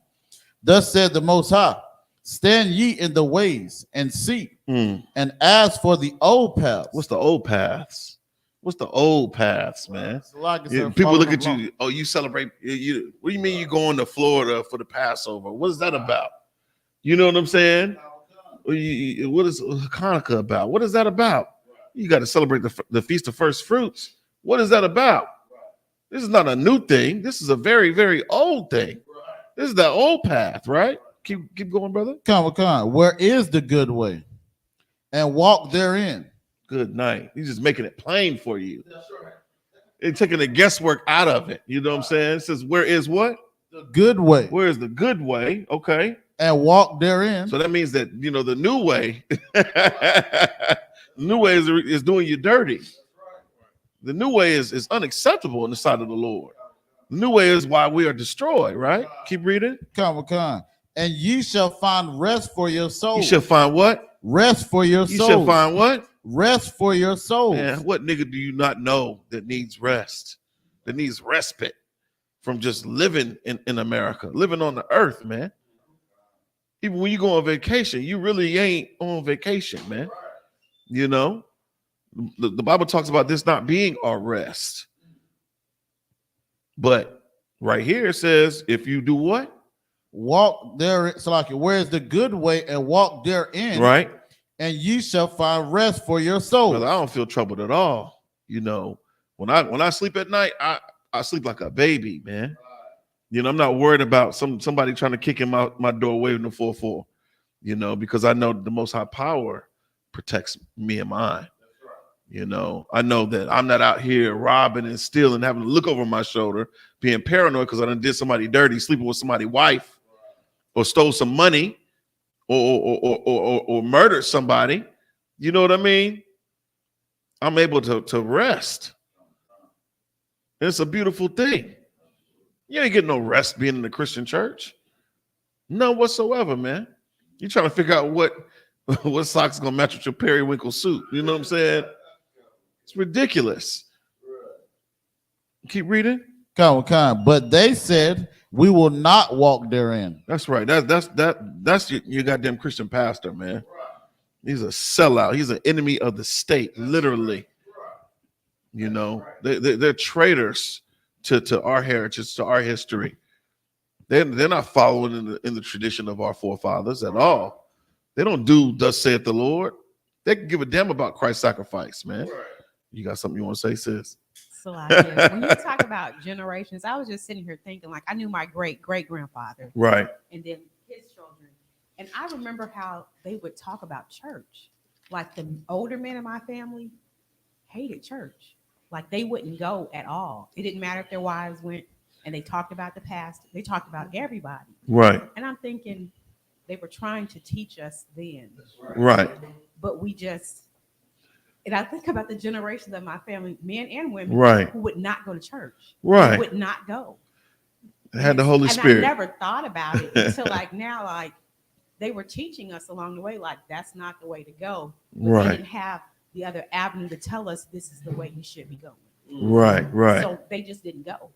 "Thus said the Most High, stand ye in the ways and see, and ask for the old paths." What's the old paths? What's the old paths, man? People look at you. Oh, you celebrate. What do you mean you going to Florida for the Passover? What is that about? You know what I'm saying? What is Hanukkah about? What is that about? You got to celebrate the Feast of First Fruits. What is that about? This is not a new thing. This is a very, very old thing. This is the old path, right? Keep going, brother. Come. "Where is the good way? And walk therein." Good night. He's just making it plain for you. That's right. They're taking the guesswork out of it. You know what I'm saying? It says, where is what? The good way. Where is the good way? Okay. And walk therein. So that means that, you know, the new way, is doing you dirty. The new way is unacceptable in the sight of the Lord. The new way is why we are destroyed, right? Keep reading. Come. "And ye shall find rest for your souls." You shall find what? Rest for your souls. You shall find what? Rest for your souls. Man, what nigga do you not know that needs rest? That needs respite from just living in America, living on the earth, man. Even when you go on vacation, you really ain't on vacation, man. You know? The Bible talks about this not being our rest. But right here it says, if you do what? Walk there. So like, where's the good way, and walk therein. Right. "And ye shall find rest for your soul." Brother, I don't feel troubled at all. You know, when I sleep at night, I sleep like a baby, man. You know, I'm not worried about somebody trying to kick in my door waving the 4-4, you know, because I know the Most High power protects me and mine. You know, I know that I'm not out here robbing and stealing, having to look over my shoulder, being paranoid because I done did somebody dirty, sleeping with somebody's wife, or stole some money, or murdered somebody. You know what I mean? I'm able to rest. And it's a beautiful thing. You ain't getting no rest being in the Christian church. None whatsoever, man. You're trying to figure out what socks gonna match with your periwinkle suit. You know what I'm saying? It's ridiculous. Keep reading. Come. But they said, we will not walk therein. That's right. That's your goddamn Christian pastor, man. He's a sellout. He's an enemy of the state, literally. You know, they're traitors to our heritage, to our history. They're not following in the tradition of our forefathers at all. They don't do thus saith the Lord. They can give a damn about Christ's sacrifice, man. You got something you want to say, sis? So when you talk about generations, I was just sitting here thinking, like, I knew my great grandfather, Right. and then his children, and I remember how they would talk about church. Like the older men in my family hated church. Like they wouldn't go at all. It didn't matter if their wives went, and they talked about the past. They talked about everybody. Right. And I'm thinking they were trying to teach us then. Right. But we just, and I think about the generations of my family, men and women, Right. who would not go to church. Right. Who would not go. They had the Holy and Spirit. I never thought about it until like now, like they were teaching us along the way, like that's not the way to go. But Right. they didn't have the other avenue to tell us this is the way you should be going. Right. Right. So they just didn't go.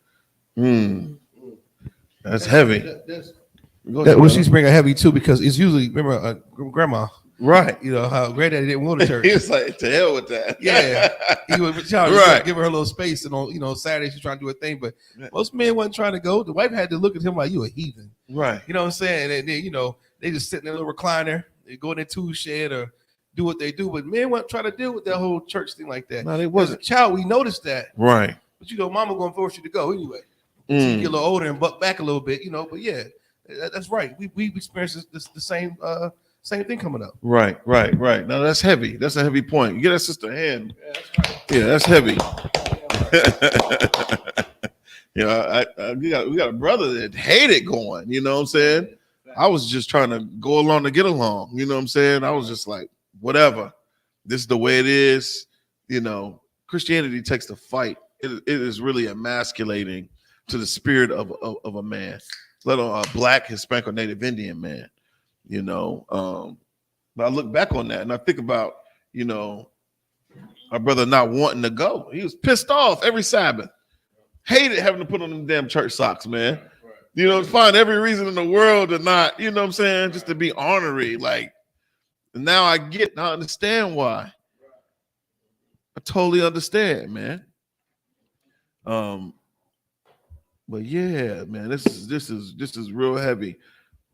That's heavy. Go ahead, Well, brother. she's bringing heavy too because it's usually remember grandma. Right. You know how granddaddy didn't go to church. He was like, to hell with that. Yeah, he would Right. give her a little space, and on Saturday she's trying to do a thing, but most men wasn't trying to go. The wife had to look at him like, you a heathen. Right. You know what I'm saying? And then they just sit in their little recliner, they go in their tool shed or do what they do, but men weren't trying to deal with that whole church thing like that. No, they As a wasn't. child, we noticed that, Right. but mama gonna force you to go anyway. So you get a little older and buck back a little bit, but yeah, that's right. We experienced the same thing coming up. Right. Now that's heavy. That's a heavy point. You get that sister a hand. Yeah, that's heavy. We got a brother that hated going. You know what I'm saying? I was just trying to go along to get along. You know what I'm saying? I was just like, whatever. This is the way it is. Christianity takes the fight. It is really emasculating to the spirit of a man, let alone a Black, Hispanic, or Native Indian man. But I look back on that and I think about, our brother not wanting to go. He was pissed off every Sabbath. Hated having to put on them damn church socks, man. Find every reason in the world to not, you know what I'm saying, just to be ornery. Like, now I understand why. I totally understand, man. But yeah, man, this is real heavy.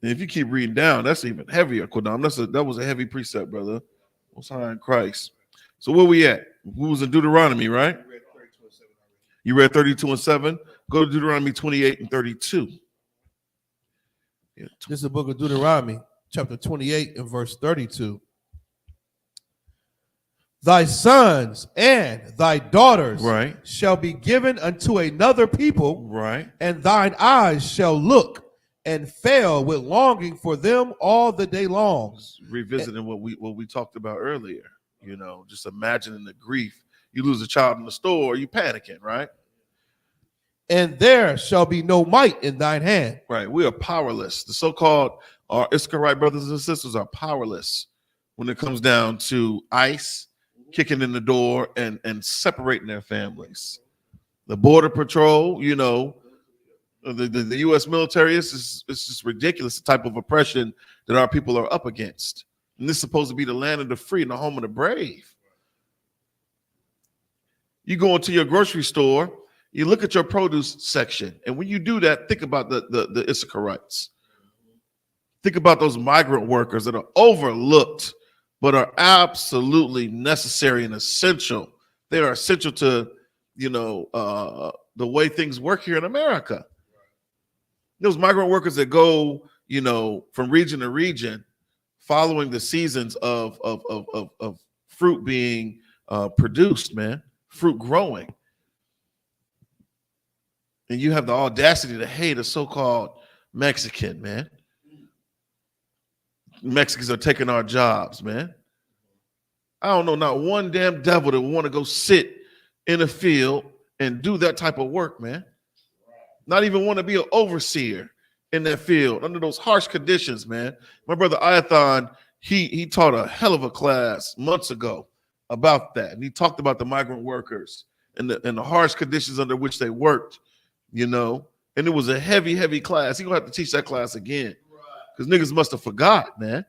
And if you keep reading down, that's even heavier, Kodam. That was a heavy precept, brother. Most High in Christ. So where we at? We was in Deuteronomy, right? You read 32 and 7. Go to Deuteronomy 28 and 32. Yeah. This is the book of Deuteronomy, chapter 28 and verse 32. Thy sons and thy daughters Right. shall be given unto another people, Right. and thine eyes shall look and fail with longing for them all the day long. Revisiting what we talked about earlier, just imagining the grief. You lose a child in the store, you panicking, right? And there shall be no might in thine hand. Right. We are powerless. The so-called our Iscariot brothers and sisters are powerless when it comes down to ICE kicking in the door and separating their families. The Border Patrol, the U.S. military is just ridiculous, the type of oppression that our people are up against. And this is supposed to be the land of the free and the home of the brave. You go into your grocery store, you look at your produce section, and when you do that, think about the Issacharites. Think about those migrant workers that are overlooked, but are absolutely necessary and essential. They are essential to, the way things work here in America. Those migrant workers that go, from region to region, following the seasons of fruit being produced, man, fruit growing. And you have the audacity to hate a so-called Mexican, man. Mexicans are taking our jobs, man. I don't know, not one damn devil that want to go sit in a field and do that type of work, man. Not even want to be an overseer in that field under those harsh conditions, man. My brother Iathon, he taught a hell of a class months ago about that. And he talked about the migrant workers and the harsh conditions under which they worked, you know. And it was a heavy, heavy class. He's gonna have to teach that class again. Because niggas must have forgot, man.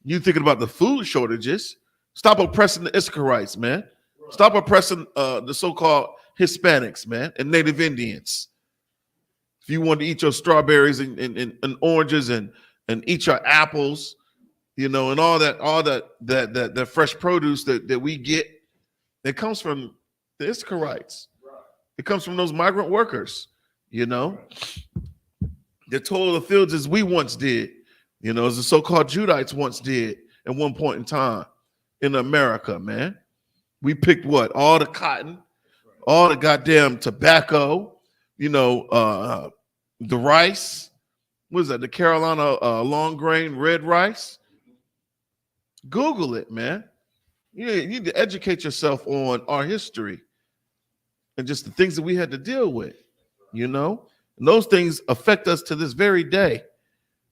You thinking about the food shortages. Stop oppressing the Issachaриtes, man. Stop oppressing the so-called Hispanics, man, and Native Indians. If you want to eat your strawberries and oranges and eat your apples, you know, and all that fresh produce that we get, it comes from the Issachaриtes. It comes from those migrant workers, you know. They toil the fields as we once did, you know, as the so-called Judites once did at one point in time in America, man. We picked what? All the cotton, all the goddamn tobacco, you know, the rice. What is that? The Carolina long grain red rice. Google it, man. You need to educate yourself on our history and just the things that we had to deal with, you know. And those things affect us to this very day,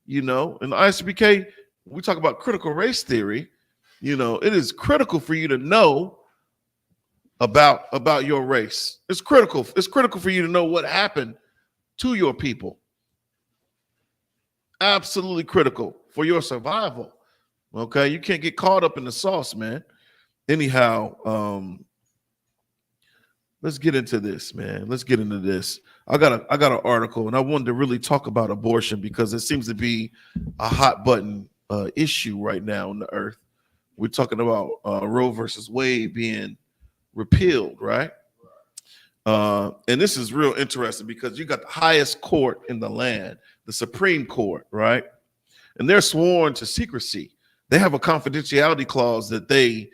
you know. In the ISUPK, we talk about critical race theory. You know, it is critical for you to know about your race. It's critical. It's critical for you to know what happened to your people. Absolutely critical for your survival. Okay, you can't get caught up in the sauce, man. Anyhow, let's get into this, man. Let's get into this. I got an article, and I wanted to really talk about abortion because it seems to be a hot button issue right now on the earth. We're talking about Roe versus Wade being repealed, right? And this is real interesting because you got the highest court in the land, the Supreme Court, right? And they're sworn to secrecy. They have a confidentiality clause that they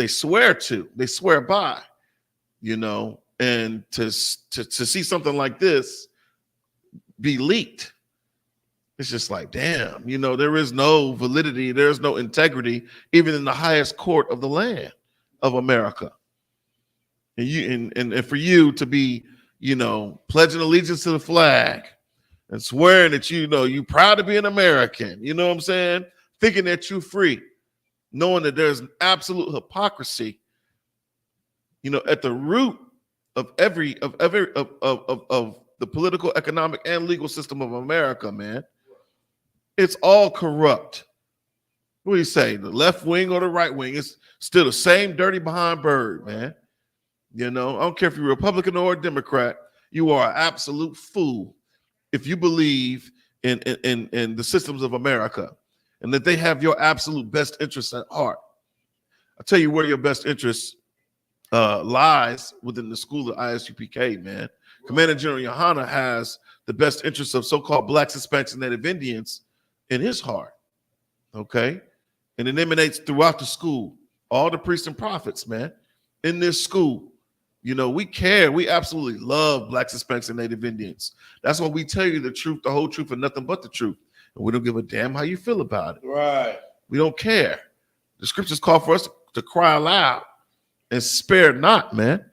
swear to, they swear by, you know. And to see something like this be leaked, it's just like, damn, you know, there is no validity, there is no integrity, even in the highest court of the land of America. And you and for you to be, you know, pledging allegiance to the flag and swearing that you know you proud to be an American, you know what I'm saying? Thinking that you're free, knowing that there's absolute hypocrisy, you know, at the root of the political, economic, and legal system of America, man. It's all corrupt. What do you say? The left wing or the right wing? It's still the same dirty behind bird, man. You know, I don't care if you're Republican or a Democrat, you are an absolute fool if you believe in the systems of America and that they have your absolute best interests at heart. I'll tell you where your best interests lies within the school of ISUPK, man. Commander General Yohana has the best interests of so-called Blacks, Hispanics, and Native Indians in his heart, okay? And it emanates throughout the school. All the priests and prophets, man, in this school. You know, we care. We absolutely love Blacks, Hispanics, and Native Indians. That's why we tell you the truth, the whole truth, and nothing but the truth. And we don't give a damn how you feel about it. Right. We don't care. The scriptures call for us to cry aloud and spare not, man.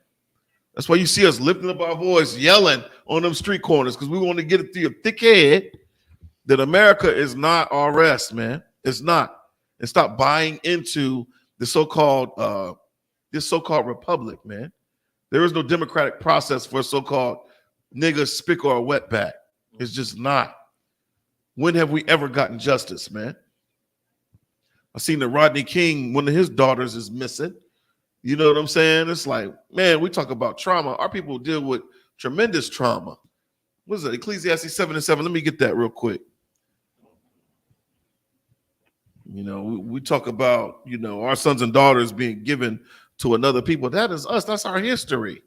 That's why you see us lifting up our voice, yelling on them street corners, because we want to get it through your thick head that America is not our rest, man. It's not. And stop buying into the so-called this so-called republic, man. There is no democratic process for a so-called nigger, spick, or a wetback. It's just not. When have we ever gotten justice, man? I seen that Rodney King, one of his daughters is missing. You know what I'm saying? It's like, man, we talk about trauma. Our people deal with tremendous trauma. What is it? Ecclesiastes 7:7. Let me get that real quick. You know, we talk about, you know, our sons and daughters being given to another people. That is us. That's our history.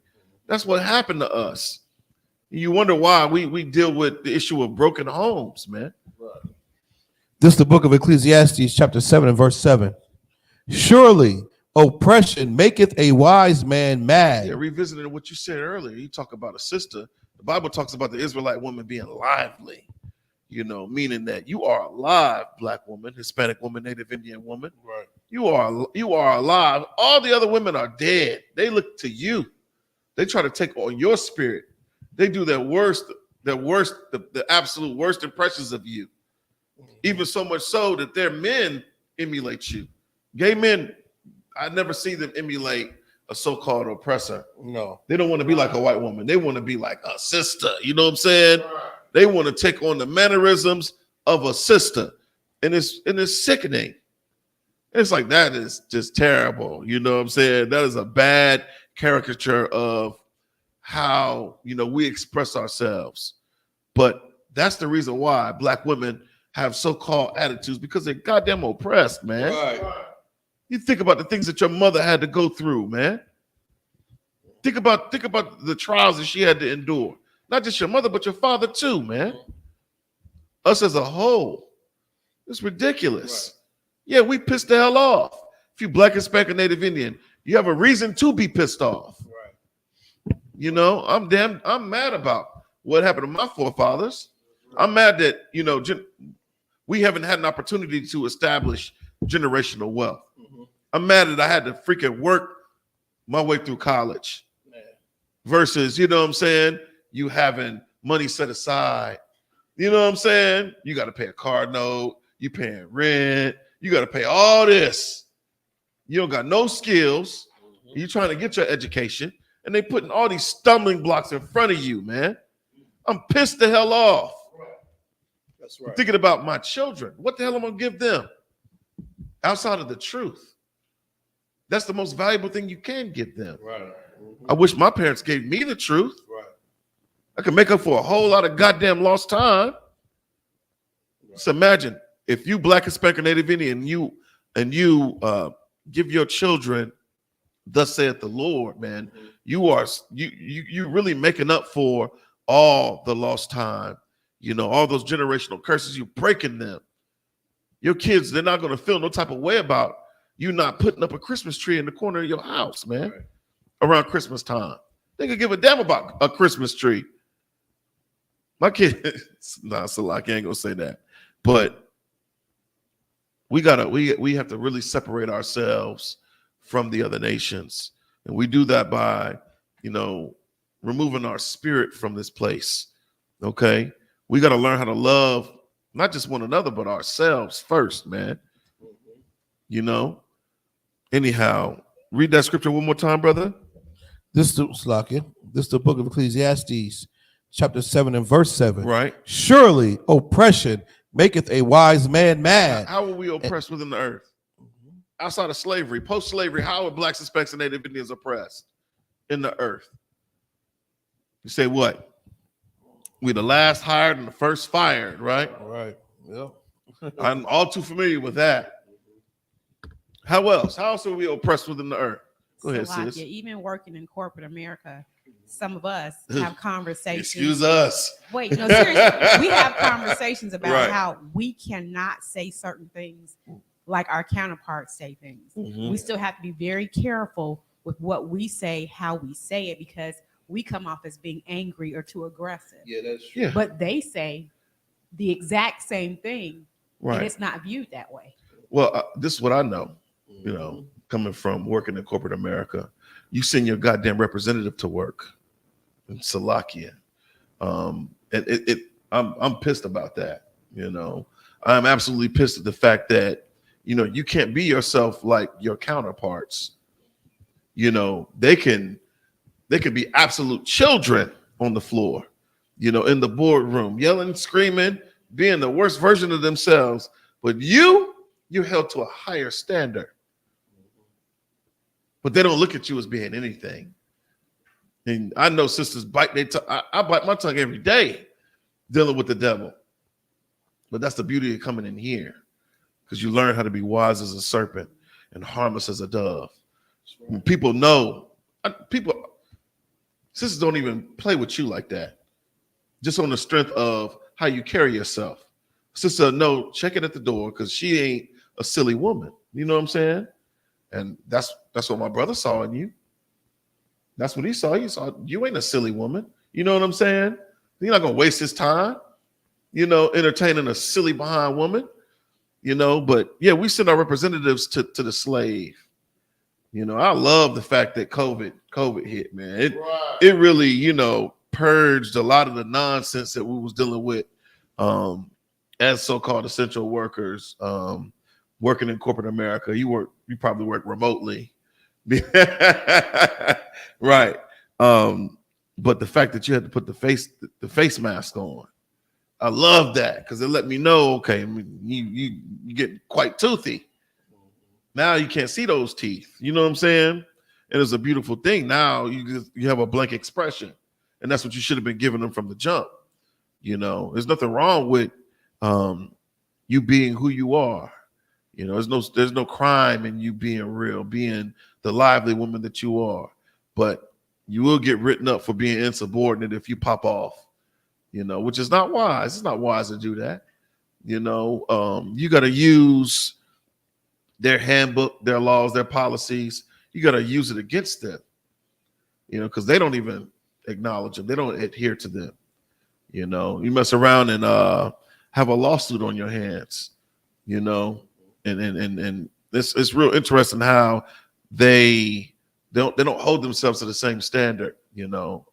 That's what happened to us. You wonder why we deal with the issue of broken homes, man. This is the book of Ecclesiastes, chapter 7 and verse 7. Surely oppression maketh a wise man mad. Yeah, revisiting what you said earlier. You talk about a sister. The Bible talks about the Israelite woman being lively, you know, meaning that you are alive, Black woman, Hispanic woman, Native Indian woman. Right. You are alive. All the other women are dead. They look to you. They try to take on your spirit. They do their worst, the absolute worst impressions of you. Even so much so that their men emulate you. Gay men, I never see them emulate a so-called oppressor. No. They don't want to be like a white woman. They want to be like a sister. You know what I'm saying? They want to take on the mannerisms of a sister. And it's sickening. It's like, that is just terrible. You know what I'm saying? That is a bad caricature of how, we express ourselves. But that's the reason why Black women have so-called attitudes, because they're goddamn oppressed, man. Right. You think about the things that your mother had to go through, man. Think about the trials that she had to endure. Not just your mother, but your father too, man. Us as a whole. It's ridiculous. Right. Yeah, we pissed the hell off. If you Black, Hispanic, Native Indian, you have a reason to be pissed off. Right. I'm mad about what happened to my forefathers. I'm mad that, we haven't had an opportunity to establish generational wealth. Mm-hmm. I'm mad that I had to freaking work my way through college. Man. Versus, you having money set aside. You know what I'm saying? You got to pay a car note. You paying rent. You got to pay all this. You don't got no skills. Mm-hmm. You're trying to get your education, and they putting all these stumbling blocks in front of you, man. I'm pissed the hell off. That's right. I'm thinking about my children. What the hell am I going to give them outside of the truth? That's the most valuable thing you can give them. Right. Mm-hmm. I wish my parents gave me the truth. Right. I could make up for a whole lot of goddamn lost time. Right. So imagine if you Black, Hispanic, Native Indian, and you give your children, thus saith the Lord, man, mm-hmm. you really making up for all the lost time. All those generational curses, you breaking them. Your kids, they're not going to feel no type of way about you not putting up a Christmas tree in the corner of your house, man, right. Around Christmas time. They could give a damn about a Christmas tree. My kids, so I ain't going to say that. But we have to really separate ourselves from the other nations. And we do that by, removing our spirit from this place. Okay? We got to learn how to love not just one another, but ourselves first, man. Anyhow, read that scripture one more time, brother. This is the book of Ecclesiastes, chapter 7 and verse 7. Right. Surely oppression maketh a wise man mad. How are we oppressed within the earth? Outside of slavery, post-slavery, how are Blacks, Hispanics, and Native Indians oppressed in the earth? You say what? We the last hired and the first fired, right? Right. Yeah. I'm all too familiar with that. How else? How else are we oppressed within the earth? Go ahead, sis. Even working in corporate America, some of us have conversations. Excuse us. Wait, no, seriously. We have conversations about right. how we cannot say certain things like our counterparts say things. Mm-hmm. We still have to be very careful with what we say, how we say it, because we come off as being angry or too aggressive. Yeah, that's true. Yeah. But they say the exact same thing, right. And it's not viewed that way. Well, this is what I know, coming from working in corporate America. You send your goddamn representative to work in Slovakia. I'm pissed about that. I'm absolutely pissed at the fact that, you can't be yourself like your counterparts. They can be absolute children on the floor, in the boardroom, yelling, screaming, being the worst version of themselves. But you're held to a higher standard. But they don't look at you as being anything. And I know sisters bite their tongue. I bite my tongue every day dealing with the devil. But that's the beauty of coming in here, because you learn how to be wise as a serpent and harmless as a dove. When people know, sisters don't even play with you like that. Just on the strength of how you carry yourself. Sister, no, check it at the door, because she ain't a silly woman. You know what I'm saying? And that's what my brother saw in you. That's what he saw. He saw you ain't a silly woman. You know what I'm saying? You're not gonna waste his time, entertaining a silly behind woman. But yeah, we send our representatives to the slave. You know, I love the fact that COVID hit, man. Right. It really, you know, purged a lot of the nonsense that we was dealing with as so-called essential workers working in corporate America. You probably work remotely. Right. But the fact that you had to put the face mask on, I love that because it let me know, okay, you get quite toothy. Now you can't see those teeth. You know what I'm saying? And it's a beautiful thing. Now you have a blank expression, and that's what you should have been giving them from the jump. You know, there's nothing wrong with you being who you are. You know, there's no crime in you being real, being the lively woman that you are. But you will get written up for being insubordinate if you pop off. You know, which is not wise. It's not wise to do that. You know, you got to use their handbook, their laws, their policies. You got to use it against them, you know, because they don't even acknowledge them. They don't adhere to them. You know, you mess around and have a lawsuit on your hands, you know, and it's real interesting how they don't hold themselves to the same standard, you know.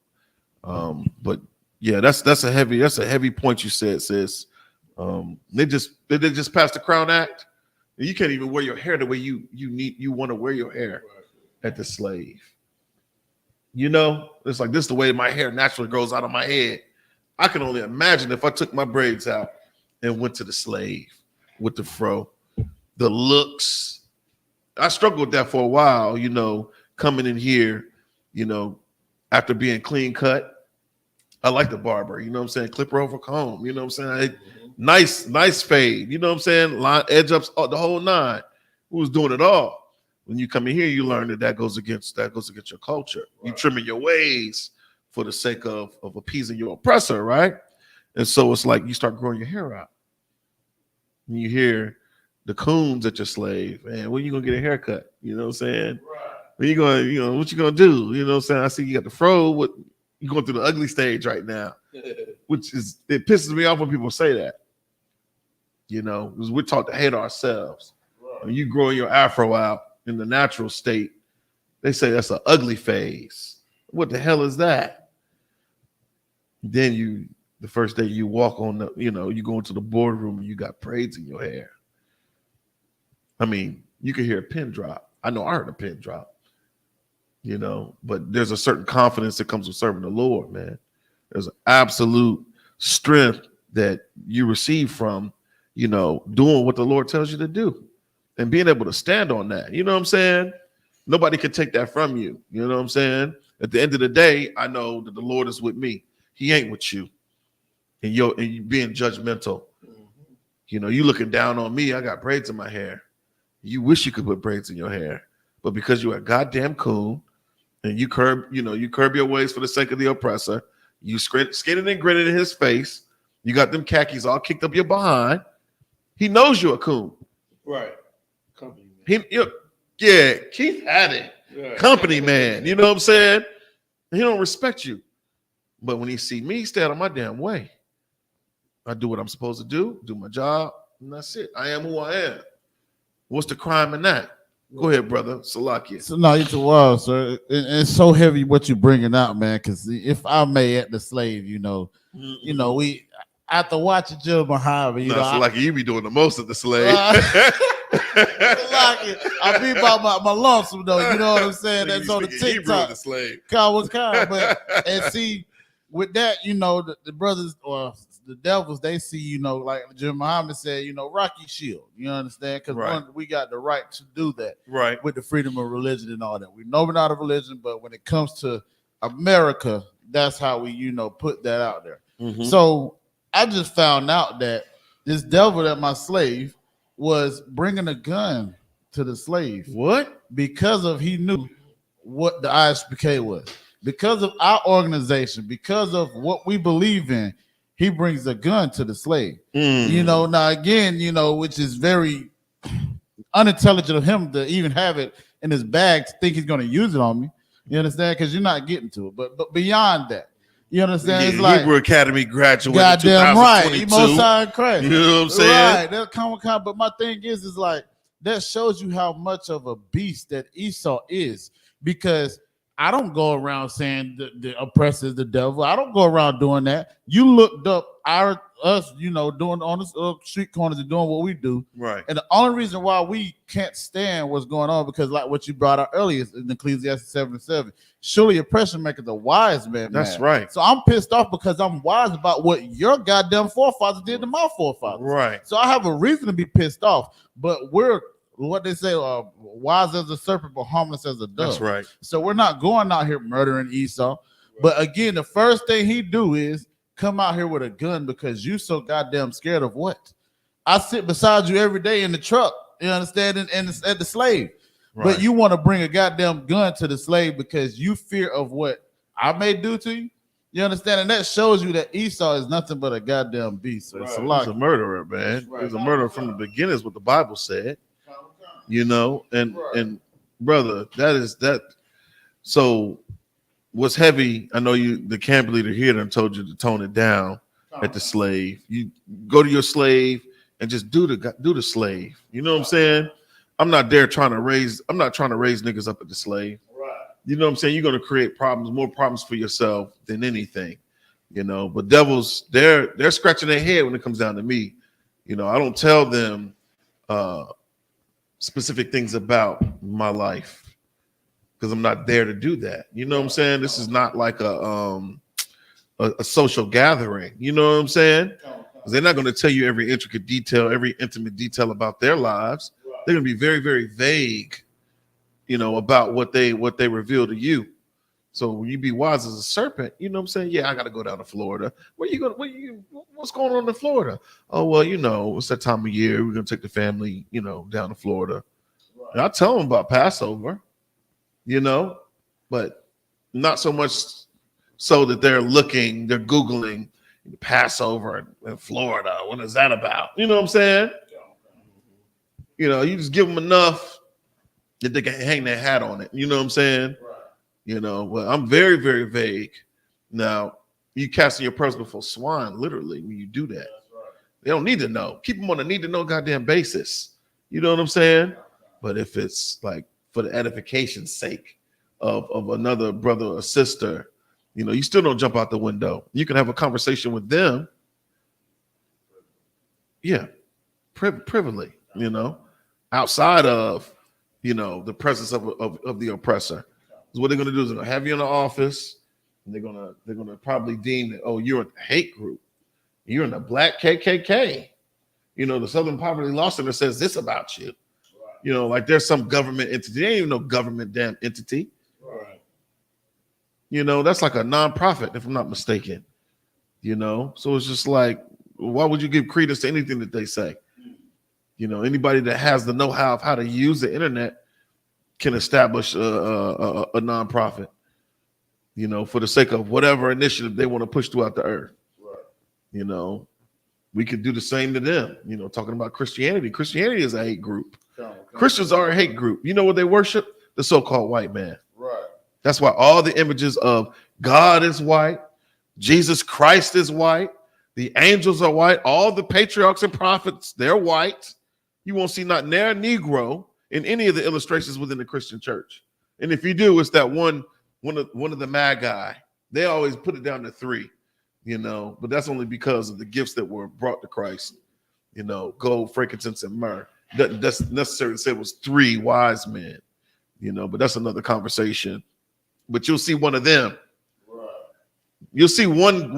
But yeah, that's a heavy point you said, sis. They just passed the Crown Act. You can't even wear your hair the way you want to wear your hair at the slave. You know, it's like this is the way my hair naturally grows out of my head. I can only imagine if I took my braids out and went to the slave with the fro, the looks. I struggled with that for a while, you know, coming in here, you know, after being clean cut. I like the barber, you know what I'm saying? Clipper over comb, you know what I'm saying? Nice fade, you know what I'm saying? Line, edge ups, the whole nine. Who was doing it all? When you come in here, you learn that goes against your culture. Right. You trimming your ways for the sake of appeasing your oppressor, right? And so it's like you start growing your hair out. And you hear the coons at your slave, man, when you gonna get a haircut? You know what I'm saying? Right. When you going, you know, what you gonna do? You know what I'm saying? I see you got the fro. What you going through the ugly stage right now, which is it pisses me off when people say that. You know, because we're taught to hate ourselves. Right. When you grow your afro out in the natural state, they say that's an ugly phase. What the hell is that? Then the first day you walk on the, you know, you go into the boardroom and you got braids in your hair. I mean, you can hear a pin drop. I know I heard a pin drop, you know, but there's a certain confidence that comes with serving the Lord, man. There's an absolute strength that you receive from, you know, doing what the Lord tells you to do and being able to stand on that. You know what I'm saying? Nobody can take that from you. You know what I'm saying? At the end of the day, I know that the Lord is with me. He ain't with you. And you being judgmental. Mm-hmm. You know, you looking down on me. I got braids in my hair. You wish you could put braids in your hair. But because you're a goddamn coon and you curb your ways for the sake of the oppressor, you skinning and grinning in his face. You got them khakis all kicked up your behind. He knows you're a coon. Right. Company man. Keith had it. Yeah. Company man. You know what I'm saying? He don't respect you. But when he see me, he stay out of my damn way. I do what I'm supposed to do my job, and that's it. I am who I am. What's the crime in that? Go ahead, brother. Salakia. So no, it's a while, sir. It's so heavy what you're bringing out, man. Because if I may at the slave, you know, we after watching Jill Muhammad, you be doing the most of the slave. I be about my lonesome though. You know what I'm saying? That's on the TikTok. The slave. But and see with that, you know, the brothers or the devils, they see, you know, like Jim Muhammad said, you know, Rocky Shield. You understand? Because we got the right to do that, right? With the freedom of religion and all that. We know we're not a religion, but when it comes to America, that's how we, you know, put that out there. Mm-hmm. So I just found out that this devil that my slave was bringing a gun to the slave. What? Because he knew what the ISPK was. Because of our organization, because of what we believe in, he brings a gun to the slave. You know, now again, you know, which is very unintelligent of him to even have it in his bag to think he's going to use it on me. You understand? Because you're not getting to it. But beyond that, you understand? Yeah, it's like Hebrew Academy graduate. Goddamn right. Most High Christ. You know what I'm saying? Right. That's common. But my thing is like that shows you how much of a beast that Esau is. Because I don't go around saying the oppressor is the devil. I don't go around doing that. You looked up us, doing on the street corners and doing what we do. Right. And the only reason why we can't stand what's going on, because like what you brought out earlier in Ecclesiastes 7:7, surely oppression maketh a wise man. That's mad. right. So I'm pissed off because I'm wise about what your goddamn forefathers did to my forefathers. Right. So I have a reason to be pissed off. But we're what they say, wise as a serpent, but harmless as a dove. That's right. So we're not going out here murdering Esau. Right. But again, the first thing he do is come out here with a gun because you so goddamn scared of what? I sit beside you every day in the truck, you understand, and at the slave. Right. But you want to bring a goddamn gun to the slave because you fear of what I may do to you. You understand? And that shows you that Esau is nothing but a goddamn beast. So right. It's a lot. He's a murderer, man. Right. He's a murderer from the beginning, is what the Bible said. And brother, that. So what's heavy? I know the camp leader here done told you to tone it down at the slave. You go to your slave and just do the slave. You know what I'm saying? I'm not trying to raise niggas up at the slave. Right. You know what I'm saying? You're gonna create more problems for yourself than anything. But devils, they're scratching their head when it comes down to me. I don't tell them specific things about my life because I'm not there to do that. You know what I'm saying? This is not like a social gathering. You know what I'm saying? Because they're not going to tell you every intricate detail, every intimate detail about their lives. They're going to be very, very vague, about what they reveal to you. So when you be wise as a serpent, you know what I'm saying? Yeah, I got to go down to Florida. What's going on in Florida? Oh, well, it's that time of year. We're going to take the family, down to Florida. Right. And I tell them about Passover, but not so much so that they're Googling Passover in Florida. What is that about? You know what I'm saying? You just give them enough that they can hang their hat on it. You know what I'm saying? Right. Well, I'm very, very vague. Now, you casting your pearls before swine, literally, when you do that. Right. They don't need to know. Keep them on a need-to-know goddamn basis. You know what I'm saying? But if it's like for the edification's sake of another brother or sister, you still don't jump out the window. You can have a conversation with them. Yeah, privately, outside of, the presence of the oppressor. So what they're going to do is they're going to have you in the office, and they're going to probably deem that, oh, you're in the hate group. You're in the black KKK. The Southern Poverty Law Center says this about you. Right. Like there's some government entity. They ain't even no government damn entity. Right. That's like a nonprofit, if I'm not mistaken. So it's just like, why would you give credence to anything that they say? Anybody that has the know-how of how to use the internet can establish a nonprofit, for the sake of whatever initiative they want to push throughout the earth. Right. We could do the same to them, talking about Christianity. Christianity is a hate group. Christians are a hate group. You know what they worship? The so-called white man. Right. That's why all the images of God is white, Jesus Christ is white, the angels are white, all the patriarchs and prophets, they're white. You won't see not near Negro in any of the illustrations within the Christian church. And if you do, it's that one of the magi. They always put it down to 3, but that's only because of the gifts that were brought to Christ, gold, frankincense, and myrrh. That's necessary to say it was 3 wise men, but that's another conversation. But you'll see one of them. Right. You'll see one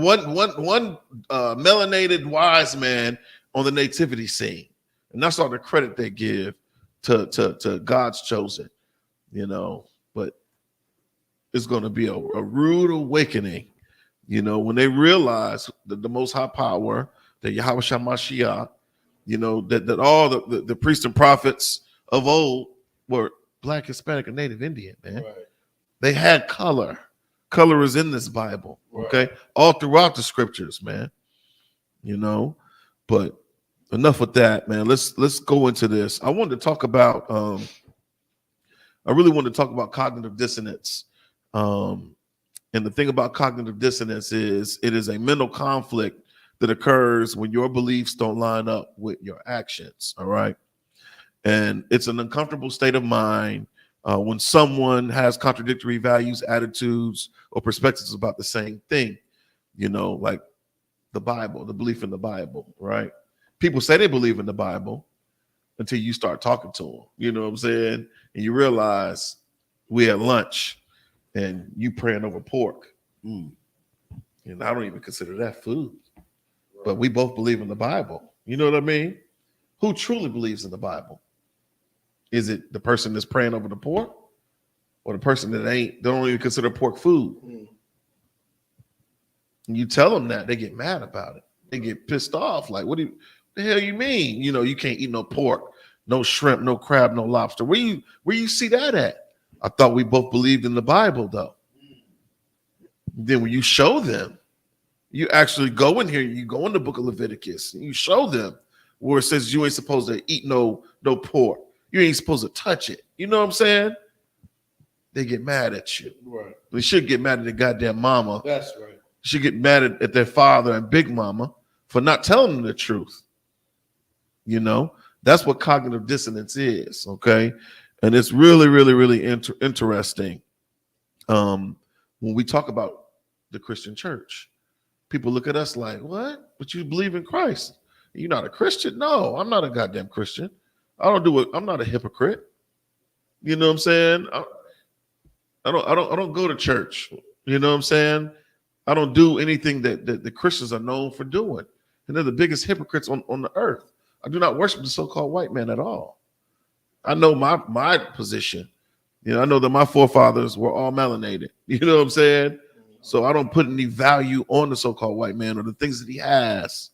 melanated wise man on the nativity scene. And that's all the credit they give to God's chosen, but it's going to be a rude awakening, when they realize that the Most High Power, that Yahweh Mashiach, that all the priests and prophets of old were Black, Hispanic, and Native Indian, man. Right. They had color. Color is in this Bible, okay? Right. All throughout the scriptures, man. But enough with that, man. Let's go into this. I wanted to talk about cognitive dissonance. And the thing about cognitive dissonance is it is a mental conflict that occurs when your beliefs don't line up with your actions. All right. And it's an uncomfortable state of mind when someone has contradictory values, attitudes, or perspectives about the same thing, like the Bible, the belief in the Bible, right? People say they believe in the Bible until you start talking to them, you know what I'm saying? And you realize we had lunch and you praying over pork. And I don't even consider that food. But we both believe in the Bible. You know what I mean? Who truly believes in the Bible? Is it the person that's praying over the pork, or the person that don't even consider pork food? And you tell them that, they get mad about it. They get pissed off. Like, what the hell you mean? You can't eat no pork, no shrimp, no crab, no lobster. Where you see that at? I thought we both believed in the Bible, though. Then when you show them, you actually go in here, you go in the book of Leviticus, and you show them where it says you ain't supposed to eat no pork. You ain't supposed to touch it. You know what I'm saying? They get mad at you. Right. They should get mad at the goddamn mama. That's right. They should get mad at their father and big mama for not telling them the truth. That's what cognitive dissonance is, okay? And it's really, really, really interesting when we talk about the Christian church. People look at us like, what? But you believe in Christ. You're not a Christian? No, I'm not a goddamn Christian. I'm not a hypocrite. You know what I'm saying? I don't go to church. You know what I'm saying? I don't do anything that the Christians are known for doing. And they're the biggest hypocrites on the earth. I do not worship the so-called white man at all. I know my position. I know that my forefathers were all melanated. You know what I'm saying? So I don't put any value on the so-called white man or the things that he has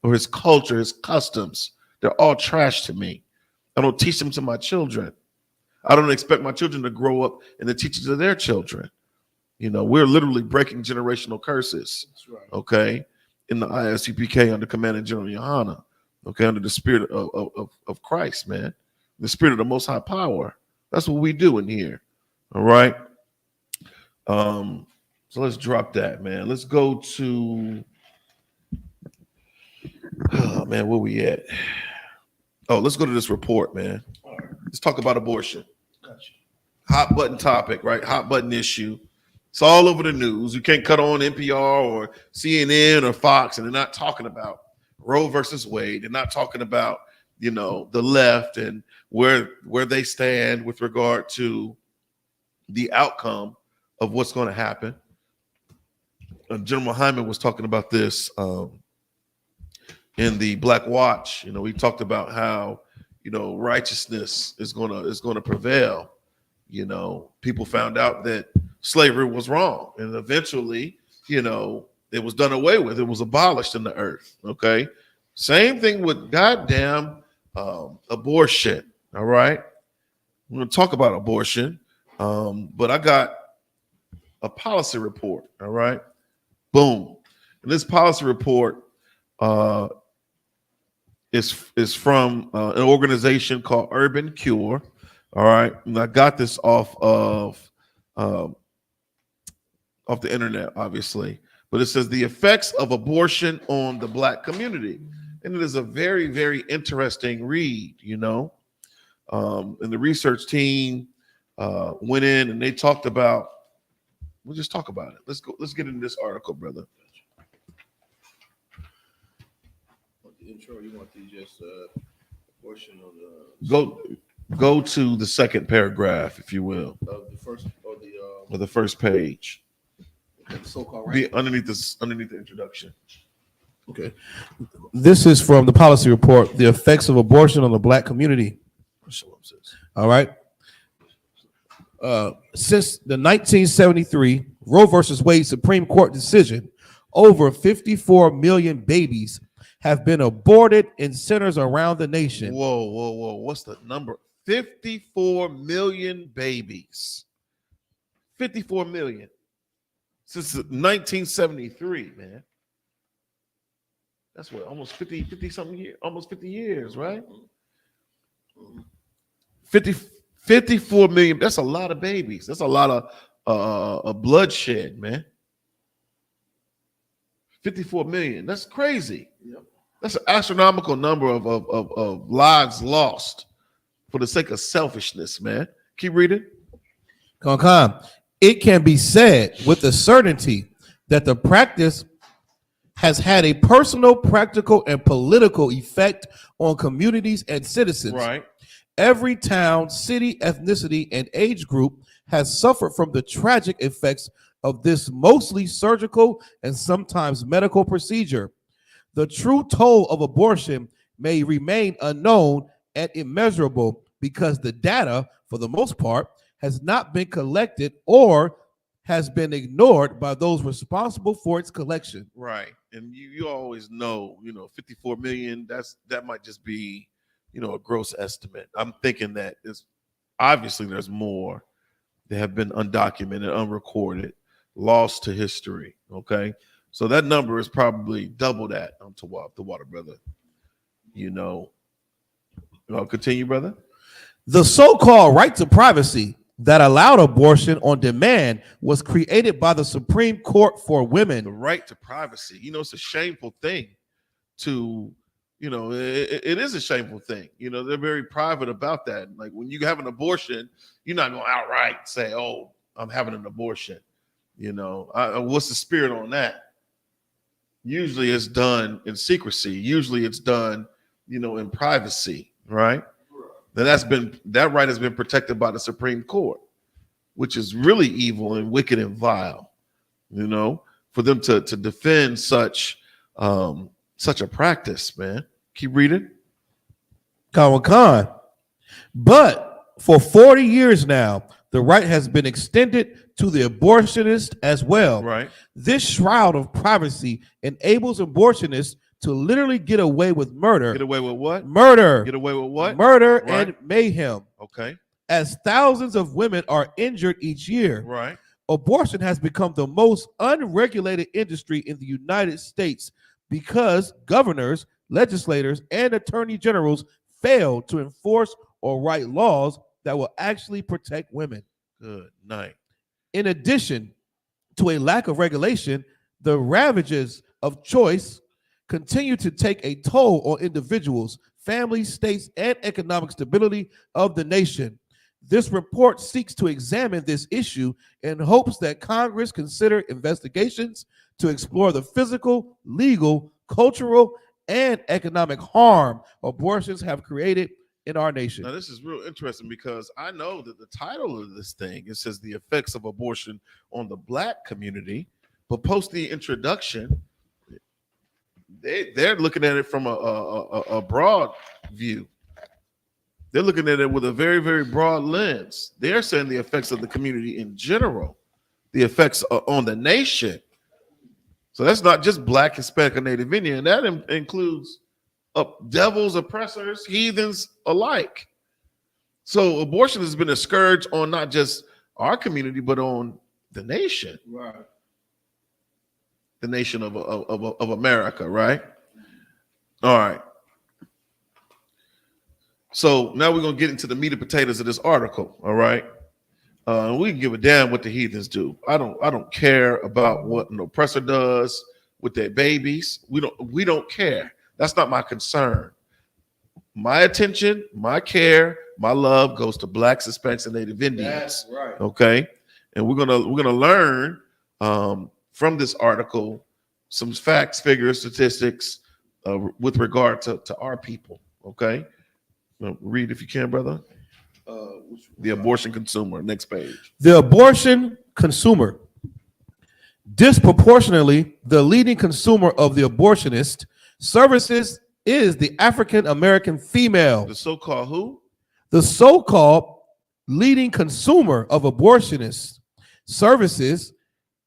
or his culture, his customs. They're all trash to me. I don't teach them to my children. I don't expect my children to grow up and to teach it to their children. We're literally breaking generational curses. That's right. Okay. In the ISUPK under Commanding General Yohana. Okay. Under the spirit of Christ, man. The spirit of the most high power. That's what we do in here. All right. So let's drop that, man. Let's go to, where we at? Oh, let's go to this report, man. All right. Let's talk about abortion. Gotcha. Hot button topic, right? Hot button issue. It's all over the news. You can't cut on NPR or CNN or Fox, and they're not talking about Roe versus Wade. They're not talking about, the left and where they stand with regard to the outcome of what's going to happen. General Hyman was talking about this in the Black Watch. We talked about how righteousness is gonna prevail. People found out that slavery was wrong, and eventually, it was done away with. It was abolished in the earth. Okay, same thing with goddamn abortion. All right, we're gonna talk about abortion, but I got a policy report. All right, boom, and this policy report is from an organization called Urban Cure. All right, and I got this off of the internet, obviously, but it says the effects of abortion on the Black community, and it is a very, very interesting read. And the research team went in and they talked about. We'll just talk about it. Let's get into this article, brother. The intro, you want to just portion of the go to the second paragraph, if you will, of the first or the first page. So-called Be underneath the introduction. Okay. This is from the policy report, the effects of abortion on the Black community. All right. Since the 1973 Roe versus Wade Supreme Court decision, over 54 million babies have been aborted in centers around the nation. Whoa. What's the number? 54 million babies. 54 million. Since 1973, man. That's what, almost 50 something years, almost 50 years, right? 54 million. That's a lot of babies. That's a lot of bloodshed, man. 54 million. That's crazy. Yep. That's an astronomical number of lives lost. for the sake of selfishness, man. Keep reading. Come on. It can be said with a certainty that the practice has had a personal, practical, and political effect on communities and citizens. Right. Every town, city, ethnicity, and age group has suffered from the tragic effects of this mostly surgical and sometimes medical procedure. The true toll of abortion may remain unknown and immeasurable because the data, for the most part, has not been collected or has been ignored by those responsible for its collection. Right. And you always know, 54 million, that might just be, a gross estimate. I'm thinking that obviously there's more that have been undocumented, unrecorded, lost to history. Okay. So that number is probably double that to water, brother. I'll continue, brother. The so-called right to privacy that allowed abortion on demand was created by the Supreme Court for The women. right to privacy. It's a shameful thing to, it is a shameful thing. They're very private about that. Like when you have an abortion, you're not going to outright say, oh, I'm having an abortion. What's the spirit on that? Usually it's done in secrecy. Usually it's done, in privacy, right? That right has been protected by the Supreme Court, which is really evil and wicked and vile, for them to defend such a practice, man. Keep reading. Khan. But for 40 years now, the right has been extended to the abortionist as well. Right. This shroud of privacy enables abortionists to literally get away with murder. Get away with what? Murder. Get away with what? Murder Right. and mayhem. Okay. As thousands of women are injured each year, Right. abortion has become the most unregulated industry in the United States because governors, legislators, and attorney generals fail to enforce or write laws that will actually protect women. Good night. In addition to a lack of regulation, the ravages of choice continue to take a toll on individuals, families, states, and economic stability of the nation. This report seeks to examine this issue in hopes that Congress consider investigations to explore the physical, legal, cultural, and economic harm abortions have created in our nation. Now, this is real interesting because I know that the title of this thing, it says the effects of abortion on the Black community, but post the introduction, they're looking at it from a broad view. They're looking at it with a very, very broad lens. They're saying the effects of the community in general, the effects on the nation. So that's not just Black, Hispanic, or Native Indian. That includes devils, oppressors, heathens alike. So abortion has been a scourge on not just our community, but on the nation. Right. The nation of America, right? All right. So now we're gonna get into the meat and potatoes of this article. All right. We can give a damn what the heathens do. I don't care about what an oppressor does with their babies. We don't care. That's not my concern. My attention, my care, my love goes to Blacks, Hispanics, and Native Indians. That's right. Okay. And we're gonna learn from this article some facts, figures, statistics with regard to our people. Okay. Now, read if you can, brother. The abortion consumer. Next page. The abortion consumer. Disproportionately, the leading consumer of the abortionist services is the African American female. The so-called who? The so-called leading consumer of abortionist services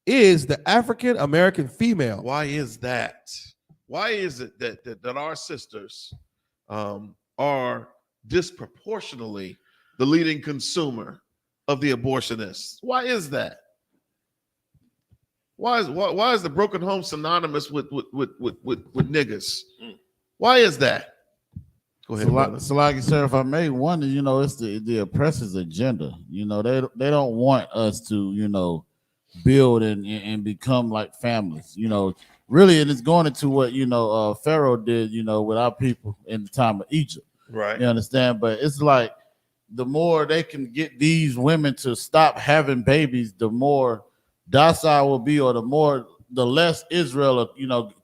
is the African American female. Why is that? Why is it that our sisters are disproportionately the leading consumer of the abortionists? Why is that? Why is the broken home synonymous with niggas? Why is that? Go ahead, brother. So like you said, if I may, one, it's the oppressor's agenda. They don't want us to, build and become like families. Really, and it's going into what Pharaoh did, with our people in the time of Egypt. Right. You understand? But it's like the more they can get these women to stop having babies, the more docile will be, or the less Israel,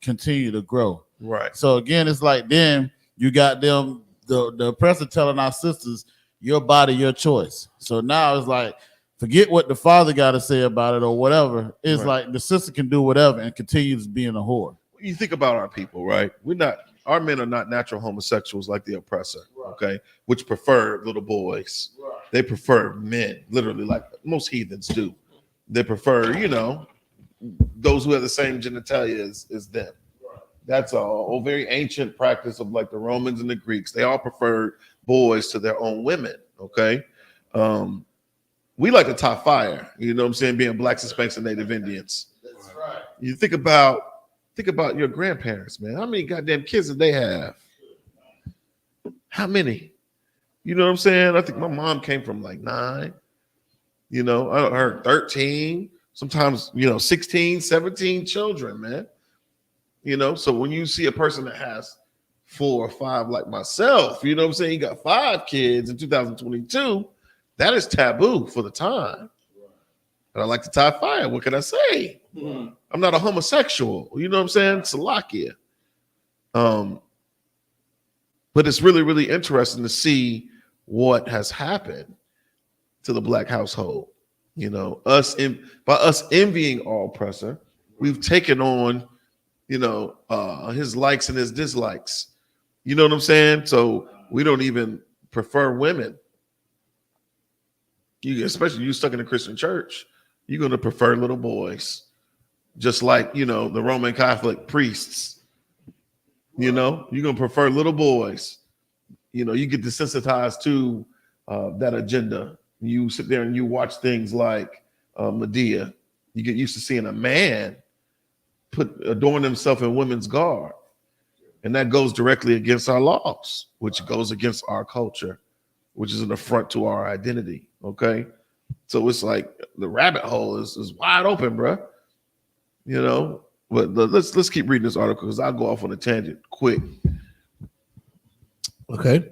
continue to grow. Right. So again, it's like then you got them, the oppressor telling our sisters, your body, your choice. So now it's like, forget what the father got to say about it or whatever. It's like the sister can do whatever and continues being a whore. You think about our people, right? Our men are not natural homosexuals like the oppressor, okay? Which prefer little boys. Right. They prefer men, literally, like most heathens do. They prefer, those who have the same genitalia as them. Right. That's a very ancient practice of like the Romans and the Greeks. They all preferred boys to their own women, okay? We like to top fire, you know what I'm saying, being blacks, Hispanics, and Native Indians. That's right. You think about your grandparents, man. How many goddamn kids did they have? How many? You know what I'm saying? I think my mom came from like 9. I heard 13, sometimes, 16, 17 children, man. So when you see a person that has 4 or 5 like myself, you know what I'm saying? You got 5 kids in 2022. That is taboo for the time. But I like to tie fire. What can I say? Mm-hmm. I'm not a homosexual. You know what I'm saying? Salakia. But it's really, really interesting to see what has happened to the black household. By us envying our oppressor, we've taken on, his likes and his dislikes. You know what I'm saying? So we don't even prefer women. Especially you stuck in a Christian church, you're going to prefer little boys, just like, the Roman Catholic priests. You're going to prefer little boys. You get desensitized to that agenda. You sit there and you watch things like Medea. You get used to seeing a man adorn himself in women's garb. And that goes directly against our laws, which goes against our culture, which is an affront to our identity. Okay. So it's like the rabbit hole is wide open, bro. But let's keep reading this article because I'll go off on a tangent quick. Okay.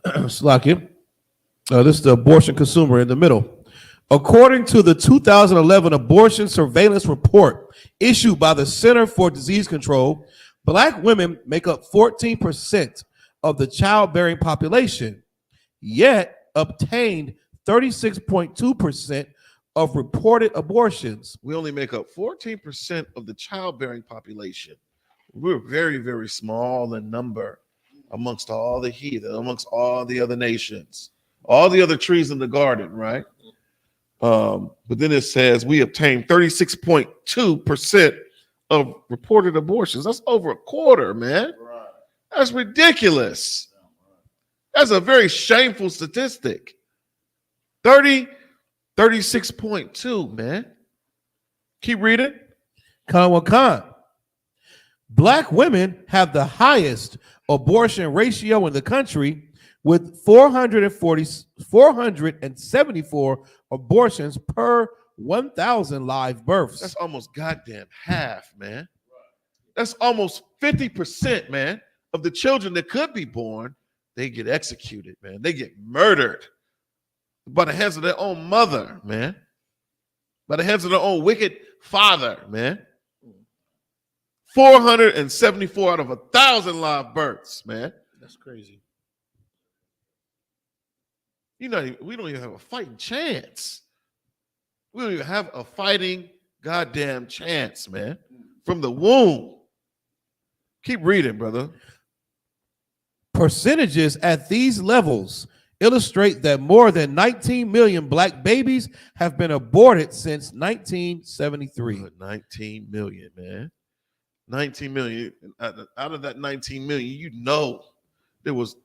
Slakia. This is the abortion consumer in the middle. According to the 2011 abortion surveillance report issued by the Center for Disease Control, Black women make up 14% of the childbearing population, yet obtained 36.2% of reported abortions. We only make up 14% of the childbearing population. We're very, very small in number amongst all the heathen, amongst all the other nations, all the other trees in the garden, right? But then it says we obtained 36.2% of reported abortions. That's over a quarter, man. Right. That's ridiculous. That's a very shameful statistic. 36.2, man. Keep reading. Khan. Black women have the highest abortion ratio in the country with 474 abortions per 1,000 live births. That's almost goddamn half, man. That's almost 50%, man, of the children that could be born. They get executed, man. They get murdered by the hands of their own mother, man. By the hands of their own wicked father, man. 474 out of 1,000 live births, man. That's crazy. We don't even have a fighting chance. We don't even have a fighting goddamn chance, man. From the womb. Keep reading, brother. Percentages at these levels illustrate that more than 19 million Black babies have been aborted since 1973. 19 million, man. 19 million. Out of that 19 million, there was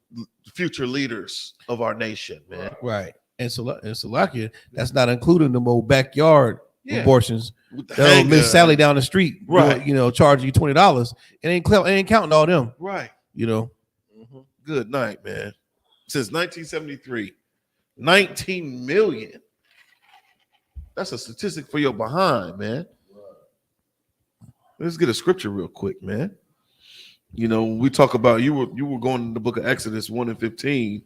future leaders of our nation, man. Right. And Salakia, that's not including the more backyard abortions. That'll Miss Sally down the street, right? Charging you $20. It ain't counting all them, right? Mm-hmm. Good night, man. Since 1973, 19 million. That's a statistic for your behind, man. Let's get a scripture real quick, man. We talk about you were going in the book of Exodus 1:15.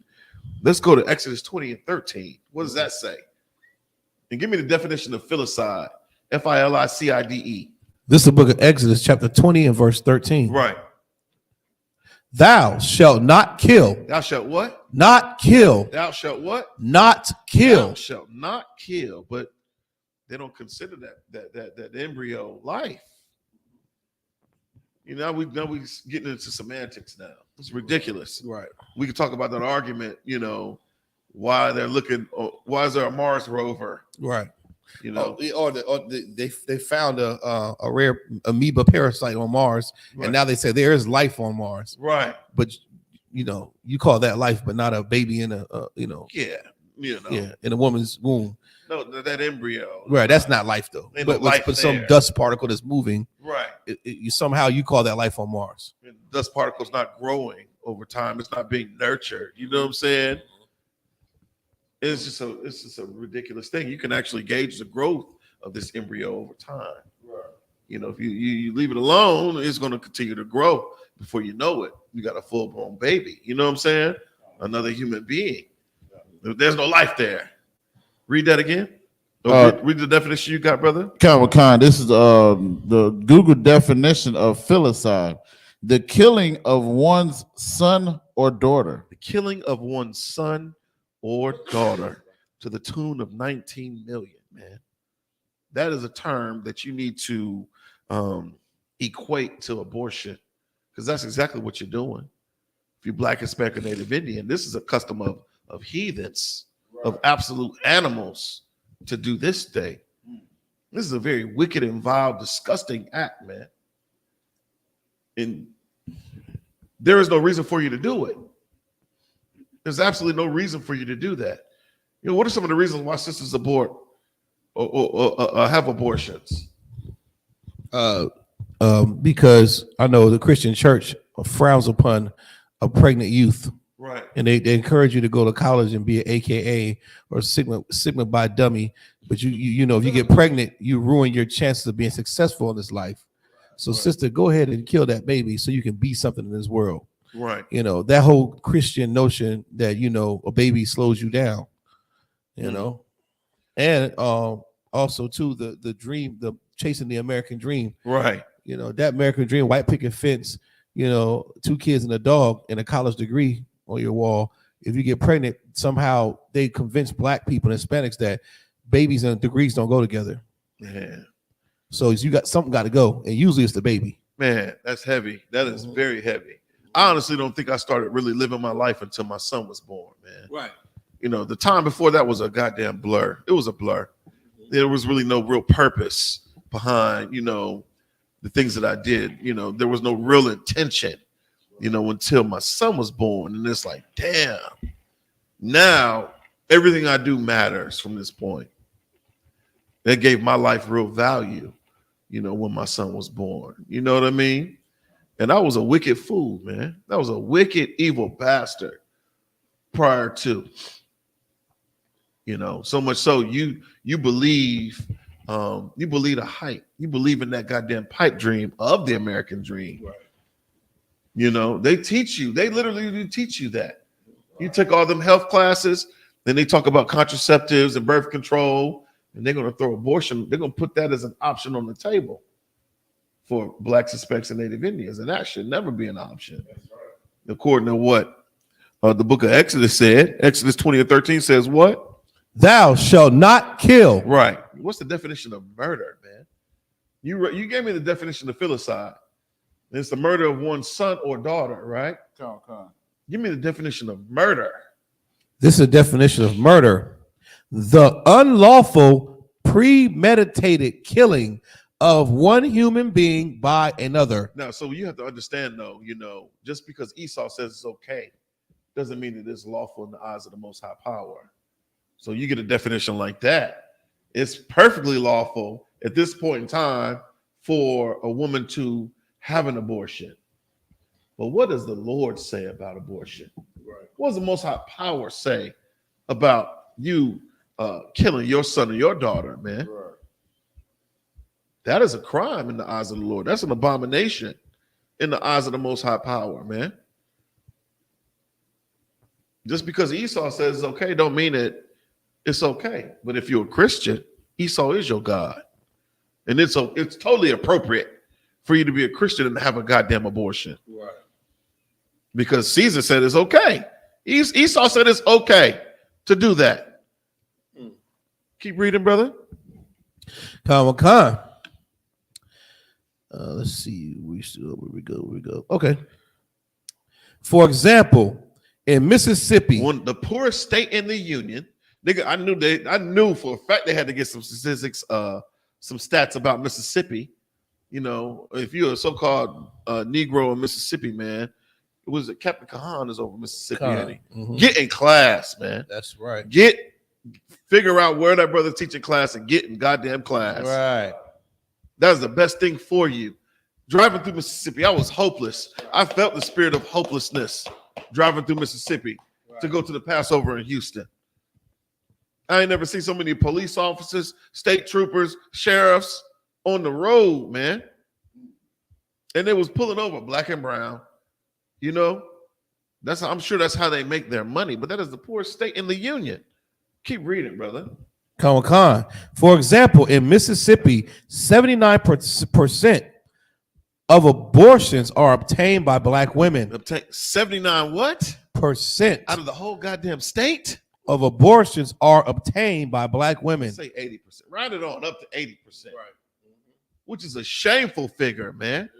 Let's go to Exodus 20 and 13. What does that say? And give me the definition of filicide. F-I-L-I-C-I-D-E. This is the book of Exodus, chapter 20 and verse 13. Right. Thou shalt not kill. Thou shalt what? Not kill. Thou shalt what? Not kill. Thou shalt not kill. But they don't consider that embryo life. You know, we getting into semantics now. It's ridiculous. Right. We could talk about that argument, you know, why they're looking, why is there a Mars rover? Right. You know, they found a rare amoeba parasite on Mars, right. and now they say there is life on Mars. Right. But you know, you call that life, but not a baby in a yeah, you know, yeah, in a woman's womb. No, that embryo. Right. That's not life though. But some dust particle that's moving. Right. You somehow you call that life on Mars. And dust particle's not growing over time. It's not being nurtured. You know what I'm saying? It's just a ridiculous thing. You can actually gauge the growth of this embryo over time. Right. You know, if you leave it alone, it's going to continue to grow. Before you know it, you got a full-blown baby. You know what I'm saying? Another human being. There's no life there. Read that again. Read the definition you got, brother. Khan, this is the Google definition of filicide: the killing of one's son or daughter. The killing of one's son or daughter to the tune of 19 million, man. That is a term that you need to equate to abortion, because that's exactly what you're doing. If you're Black, Hispanic, or Native Indian, this is a custom of heathens, of absolute animals to do this day. This is a very wicked and vile, disgusting act, man. And there is no reason for you to do it. There's absolutely no reason for you to do that. You know, what are some of the reasons why sisters abort or have abortions? Because I know the Christian church frowns upon a pregnant youth. Right. And they encourage you to go to college and be an AKA or Sigma by dummy. But you know, if you get pregnant, you ruin your chances of being successful in this life. So, right. Sister, go ahead and kill that baby so you can be something in this world. Right. You know, that whole Christian notion that, you know, a baby slows you down, you know, and also too, the dream, the chasing the American dream. Right. You know, that American dream, white picket fence, you know, 2 kids and a dog and a college degree on your wall. If you get pregnant, somehow they convince Black people and Hispanics that babies and degrees don't go together. Yeah. So you got something got to go, and usually it's the baby. Man, that's heavy. That is very heavy. I honestly don't think I started really living my life until my son was born, man. Right. You know, the time before that was a goddamn blur. It was a blur. There was really no real purpose behind, you know, the things that I did. You know, there was no real intention, you know, until my son was born. And it's like, damn, now everything I do matters from this point. That gave my life real value, you know, when my son was born. You know what I mean? And I was a wicked fool, man. That was a wicked, evil bastard prior to, you know, so much so you believe the hype. You believe in that goddamn pipe dream of the American dream. Right. You know, they literally do teach you that. You take all them health classes, then they talk about contraceptives and birth control, and they're going to throw abortion. They're going to put that as an option on the table for Blacks, Hispanics, and Native Indians, and that should never be an option. That's right. According to what the book of Exodus said, Exodus 20 and 13 says what? Thou shalt not kill. Right. What's the definition of murder, man? You gave me the definition of filicide. It's the murder of one's son or daughter, right? Come on. Give me the definition of murder. This is a definition of murder: the unlawful, premeditated killing of one human being by another. Now, so you have to understand, though, you know, just because Esau says it's okay, doesn't mean it is lawful in the eyes of the Most High Power. So you get a definition like that. It's perfectly lawful at this point in time for a woman to have an abortion. But what does the Lord say about abortion? Right. What does the Most High Power say about you killing your son or your daughter, man? Right. That is a crime in the eyes of the Lord. That's an abomination in the eyes of the Most High Power, man. Just because Esau says it's okay, don't mean that it's okay. But if you're a Christian, Esau is your God. And it's totally appropriate for you to be a Christian and have a goddamn abortion. Right. Because Caesar said it's okay. Esau said it's okay to do that. Keep reading, brother. Khan. Let's see. Where we go. Okay. For example, in Mississippi, The poorest state in the union, nigga, I knew for a fact they had to get some statistics, some stats about Mississippi. You know, if you're a so-called Negro in Mississippi, man, it was Captain Kahan is over Mississippi. Get in class, man. That's right. Figure out where that brother's teaching class and get in goddamn class. Right. That's the best thing for you. Driving through Mississippi, I was hopeless. I felt the spirit of hopelessness driving through Mississippi to go to the Passover in Houston. I ain't never seen so many police officers, state troopers, sheriffs on the road, man. And they was pulling over black and brown. You know, I'm sure that's how they make their money, but that is the poorest state in the union. Keep reading, brother. Khan. For example, in Mississippi, 79% of abortions are obtained by black women. 79 what? Percent Out of the whole goddamn state? of abortions are obtained by black women. Say 80%. Round it on up to 80%. Right. Which is a shameful figure, man.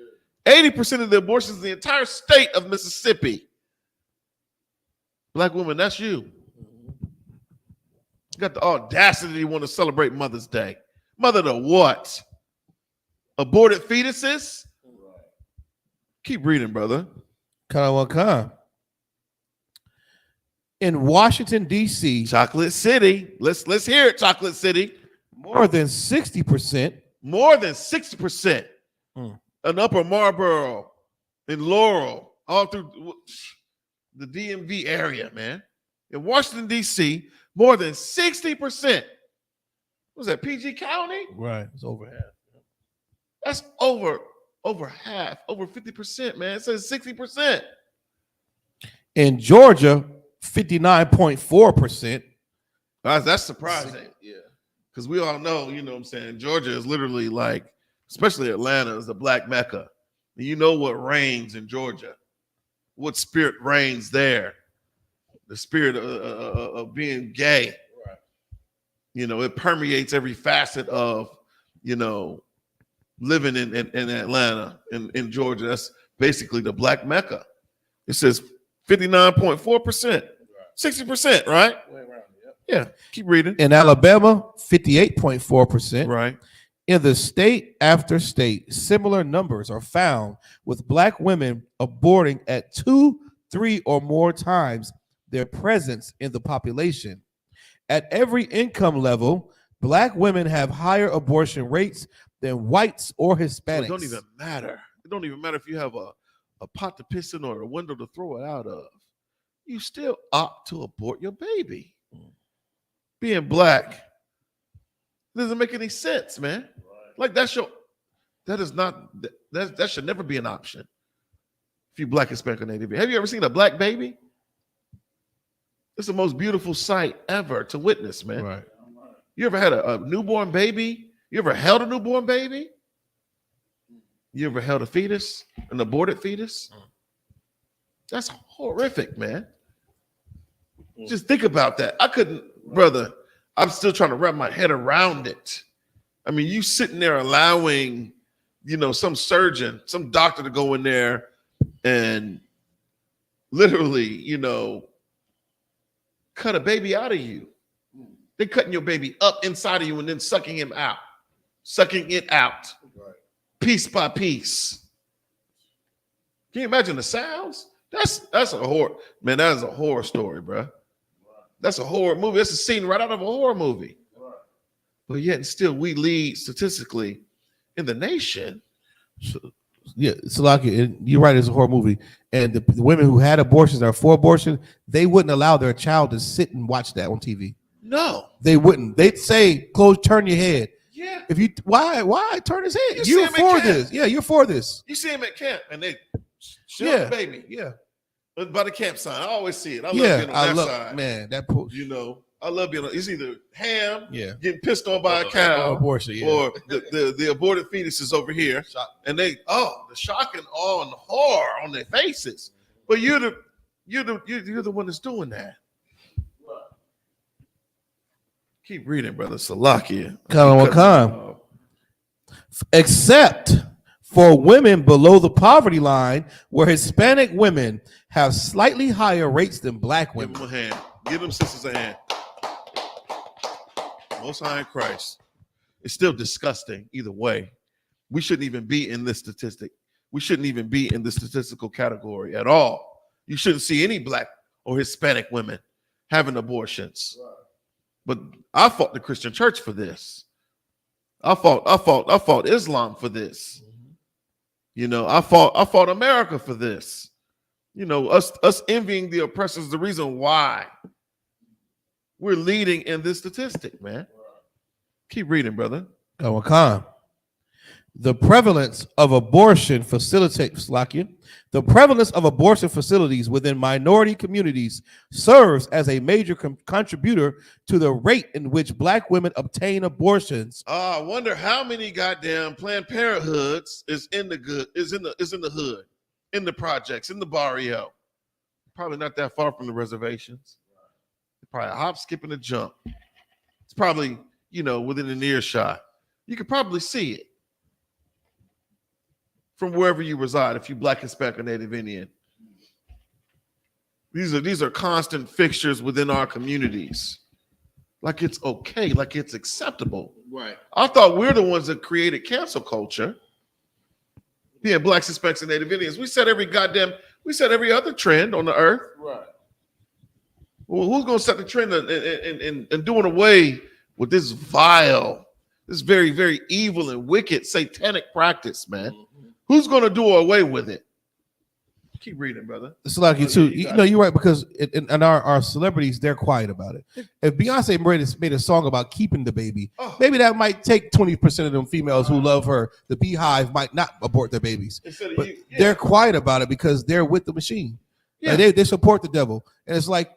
80% of the abortions in the entire state of Mississippi. Black women, that's you. Got the audacity to want to celebrate Mother's Day. Mother to what? Aborted fetuses? Keep reading, brother. Khan. In Washington, D.C., Chocolate City. Let's hear it, Chocolate City. more than 60%. More than 60%. In Upper Marlboro, in Laurel, all through the DMV area, man. In Washington, D.C., more than 60%. Was that PG County? Right. It's over half. That's over half, over 50%, man. It says 60%. In Georgia, 59.4%. That's surprising. Yeah. Because we all know, you know what I'm saying, Georgia is literally like, especially Atlanta, is the black Mecca. And you know what reigns in Georgia. What spirit reigns there. The spirit of being gay. Right. You know, it permeates every facet of, you know, living in Atlanta, in Georgia. That's basically the black Mecca. It says 59.4%. 60%, right? Yeah, keep reading. In Alabama, 58.4%. Right. In the state after state, similar numbers are found with black women aborting at 2, 3, or more times their presence in the population. At every income level, black women have higher abortion rates than whites or Hispanics. So it don't even matter. It don't even matter if you have a pot to piss in or a window to throw it out of. You still opt to abort your baby. Being black doesn't make any sense, man. Like that should never be an option. If you black, Hispanic, or Native. Have you ever seen a black baby? It's the most beautiful sight ever to witness, man. Right. You ever had a newborn baby? You ever held a newborn baby? You ever held a fetus, an aborted fetus? That's horrific, man. Just think about that. I couldn't, brother. I'm still trying to wrap my head around it. I mean, you sitting there allowing, you know, some surgeon, some doctor to go in there and literally, you know, cut a baby out of you. They're cutting your baby up inside of you and then sucking it out, piece by piece. Can you imagine the sounds? That's a horror, man. That is a horror story, bro. That's a horror movie. That's a scene right out of a horror movie. But yet, and still, we lead statistically in the nation. Yeah, Salaki, you're right. It's a horror movie, and the women who had abortions or for abortion, they wouldn't allow their child to sit and watch that on TV. No, they wouldn't. They'd say, turn your head." Yeah. If you why turn his head? You're for this. Yeah, you're for this. You see him at camp, and they shoot the baby. Yeah. By the camp sign. I always see it. I love Yeah, being on I that love side. man that post. You know, I love being on. It's either ham, Yeah, getting pissed on by a cow, or abortion, yeah. or the aborted fetus is over here, and the shock and awe and horror on their faces. But you're the one that's doing that. Keep reading, brother. Salakia. Except for women below the poverty line, where Hispanic women have slightly higher rates than black Give women. them a hand. Give them sisters a hand. Most High in Christ. It's still disgusting either way. We shouldn't even be in this statistic. We shouldn't even be in the statistical category at all. You shouldn't see any black or Hispanic women having abortions. Right. But I fought the Christian church for this. I fought Islam for this. You know, I fought America for this. You know, us envying the oppressors is the reason why we're leading in this statistic, man. Keep reading, brother. The prevalence of abortion facilities within minority communities serves as a major contributor to the rate in which black women obtain abortions. I wonder how many goddamn Planned Parenthoods is in the hood, in the projects, in the barrio. Probably not that far from the reservations. Probably a hop, skip, and a jump. It's probably, you know, within an earshot. You could probably see it from wherever you reside, if you black, Hispanic, or Native Indian. These are constant fixtures within our communities. Like it's okay, like it's acceptable. Right. I thought we're the ones that created cancel culture. Yeah, blacks, Hispanics, and Native Indians. We set every other trend on the earth. Right. Well, who's gonna set the trend and doing away with this vile, this very, very evil and wicked satanic practice, man? Who's going to do away with it? Keep reading, brother. It's like you too. You know, you're right, because and our celebrities, they're quiet about it. If Beyonce made a song about keeping the baby, maybe that might take 20% of them females who love her. The beehive might not abort their babies, but they're quiet about it because they're with the machine. Yeah. Like they support the devil, and it's like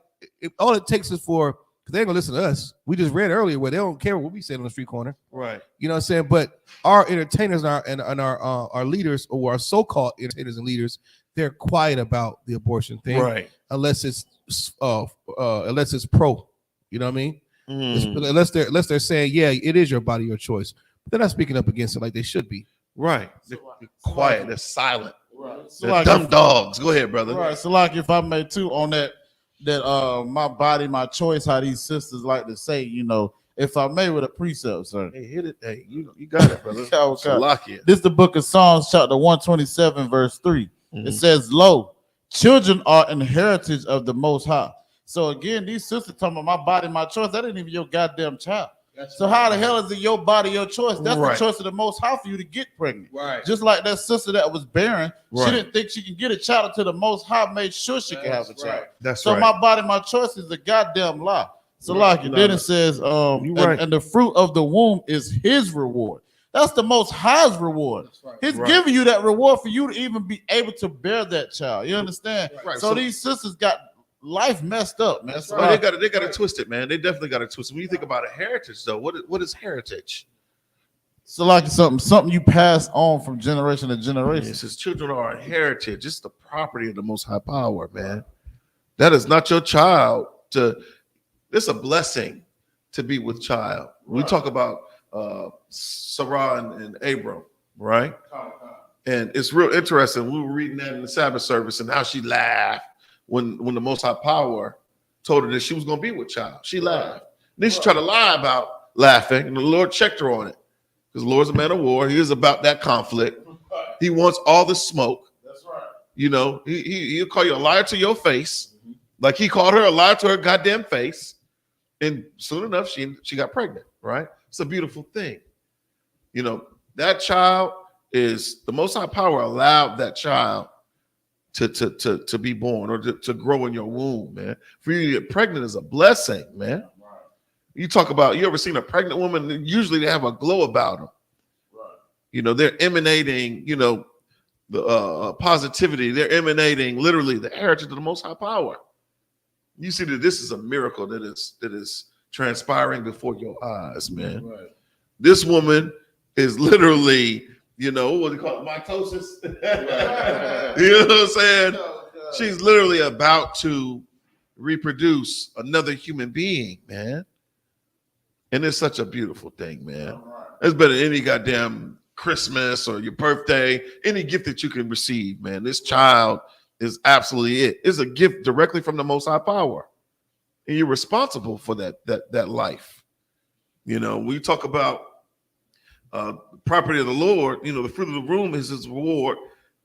all it takes is for. They ain't gonna listen to us. We just read earlier where they don't care what we say on the street corner. Right. You know what I'm saying? But our entertainers and our leaders, or our so-called entertainers and leaders, they're quiet about the abortion thing. Right. Unless it's pro. You know what I mean? Unless they're saying, yeah, it is your body, your choice. But they're not speaking up against it like they should be. Right. They're quiet. They're silent. Right. They're dumb dogs. Go ahead, brother. Right. So like if I may too on that my body, my choice, how these sisters like to say, you know, if I may with a precept, sir. Hey, hit it. Hey, you got it, brother. This is the book of Psalms, chapter 127, verse 3. It says, lo, children are an heritage of the Most High. So again, these sisters talking about my body, my choice. That ain't even your goddamn child. So how the hell is it your body, your choice? That's the choice of the Most High for you to get pregnant. Right. Just like that sister that was barren, she didn't think she could get a child until the Most High made sure she could have a child. That's so my body, my choice is a goddamn lie. So like then it says, and the fruit of the womb is his reward. That's the Most High's reward. He's giving you that reward for you to even be able to bear that child. You understand? Right. So these sisters got life messed up, man. That's right. They got to twist it, man. They definitely got to twist it. When you think about a heritage, though, what is heritage? So like something you pass on from generation to generation. It says children are a heritage. It's the property of the Most High Power, man. That is not your child. It's a blessing to be with child. We talk about Sarah and Abram, right? And it's real interesting. We were reading that in the Sabbath service and how she laughed when the Most High Power told her that she was going to be with child. She laughed. Then she tried to lie about laughing, and the Lord checked her on it. Because the Lord's a man of war. He is about that conflict. He wants all the smoke. That's right. You know, he'll call you a liar to your face, like he called her a liar to her goddamn face. And soon enough, she got pregnant, right? It's a beautiful thing. You know, that child is the Most High Power allowed that child to be born or to grow in your womb, man. For you to get pregnant is a blessing, man. Right. You talk about, you ever seen a pregnant woman? Usually they have a glow about them. Right. You know, they're emanating, you know, positivity. They're emanating literally the heritage of the Most High Power. You see that this is a miracle that is transpiring before your eyes, man. Right. This woman is literally, what do you call it, mitosis? You know what I'm saying? She's literally about to reproduce another human being, man. And it's such a beautiful thing, man. It's better than any goddamn Christmas or your birthday, any gift that you can receive, man. This child is absolutely it. It's a gift directly from the Most High Power. And you're responsible for that life. We talk about property of the Lord, the fruit of the womb is his reward.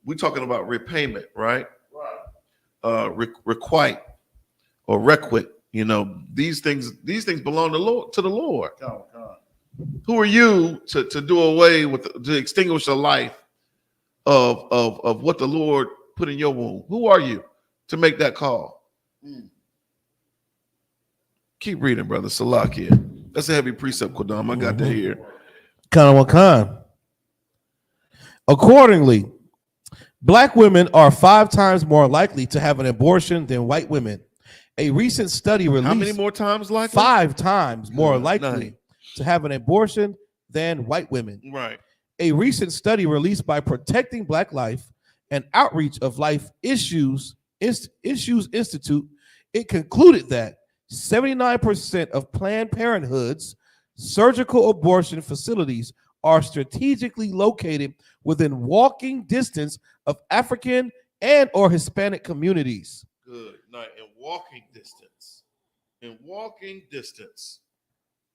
We're talking about repayment, right? Requite or requite. These things belong to the Lord. Who are you to do away with, to extinguish the life of what the Lord put in your womb? Who are you to make that call? Keep reading, brother. Salakia. That's a heavy precept, Kodam. I got that here. Kind. Accordingly, Black women are 5 times more likely to have an abortion than white women. A recent study released. How many more times likely? 5 times more likely to have an abortion than white women. Right. A recent study released by Protecting Black Life and Outreach of Life Issues Institute, it concluded that 79% of Planned Parenthood's surgical abortion facilities are strategically located within walking distance of African and or Hispanic communities. Good night. In walking distance.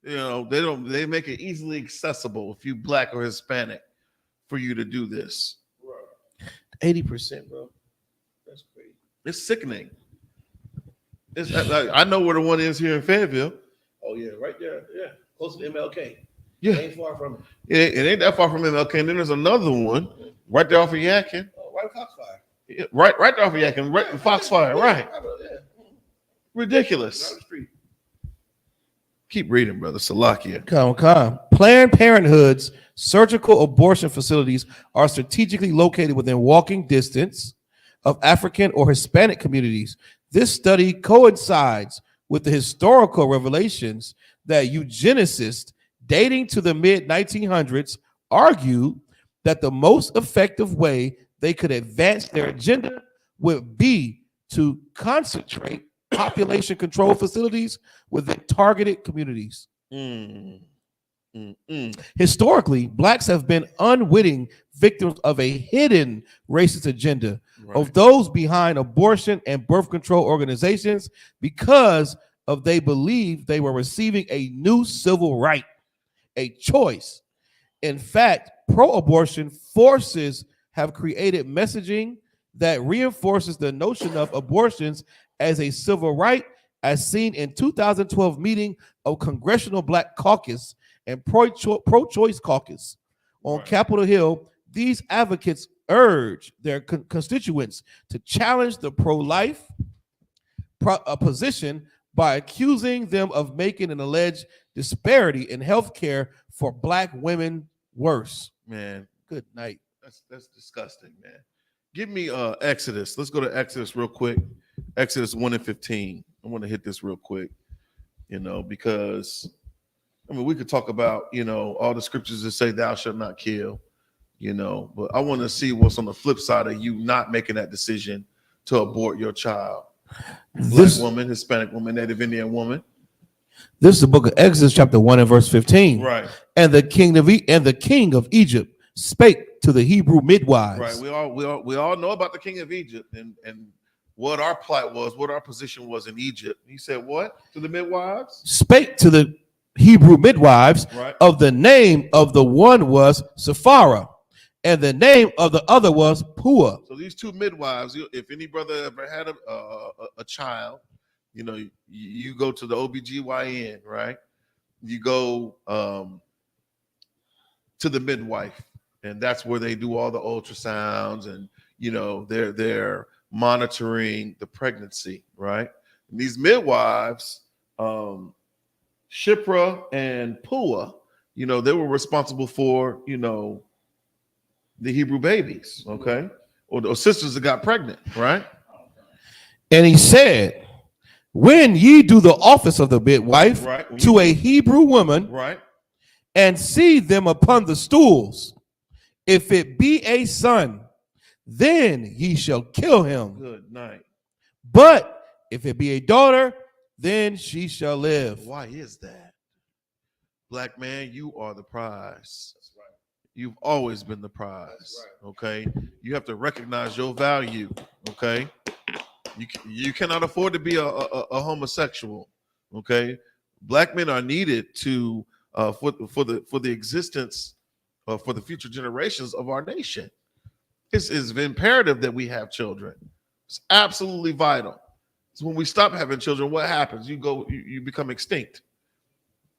They make it easily accessible if you Black or Hispanic for you to do this. 80%, bro. That's crazy. It's sickening. I know where the one is here in Fayetteville. Oh yeah, right there. Yeah, close to MLK. Yeah, ain't far from it. It ain't that far from MLK. And then there's another one right there off of Yadkin. Oh, right Foxfire. Yeah, right there off of Yadkin, right in Foxfire. Right. Yeah. Ridiculous. Down the street. Keep reading, brother. Salakia. Come. Planned Parenthood's surgical abortion facilities are strategically located within walking distance of African or Hispanic communities. This study coincides with the historical revelations that eugenicists dating to the mid-1900s argued that the most effective way they could advance their agenda would be to concentrate population control facilities within targeted communities. Historically, Blacks have been unwitting victims of a hidden racist agenda of those behind abortion and birth control organizations because of they believed they were receiving a new civil right, a choice. In fact, pro-abortion forces have created messaging that reinforces the notion of abortions as a civil right, as seen in 2012 meeting of Congressional Black Caucus and pro-choice caucus on Capitol Hill. These advocates urge their constituents to challenge the pro-life position by accusing them of making an alleged disparity in health care for Black women worse. Man, good night. That's disgusting, man. Give me Exodus. Let's go to Exodus real quick. Exodus 1:15. I want to hit this real quick, because we could talk about, all the scriptures that say thou shalt not kill, but I want to see what's on the flip side of you not making that decision to abort your child. Black woman, Hispanic woman, Native Indian woman. This is the book of Exodus, chapter 1 and verse 15. Right. And the king of Egypt spake to the Hebrew midwives. Right. We all know about the king of Egypt and what our plight was, what our position was in Egypt. He said what to the midwives? Spake to the Hebrew midwives, of the name of the one was Sapphira, and the name of the other was Pua. So these two midwives, if any brother ever had a child, you go to the OBGYN, right? You go to the midwife, and that's where they do all the ultrasounds, and they're monitoring the pregnancy, right? And these midwives, Shipra and Pua, they were responsible for, the Hebrew babies, okay? or sisters that got pregnant, right? And he said, when ye do the office of the midwife Right. to a Hebrew woman, Right. and see them upon the stools, if it be a son, then ye shall kill him. Good night. But if it be a daughter, then she shall live. Why is that? Black man, you are the prize. That's right. You've always been the prize. Right. Okay. You have to recognize your value. Okay. You cannot afford to be a homosexual. Okay. Black men are needed to for the existence for the future generations of our nation. It's imperative that we have children. It's absolutely vital. So when we stop having children, what happens? You become extinct.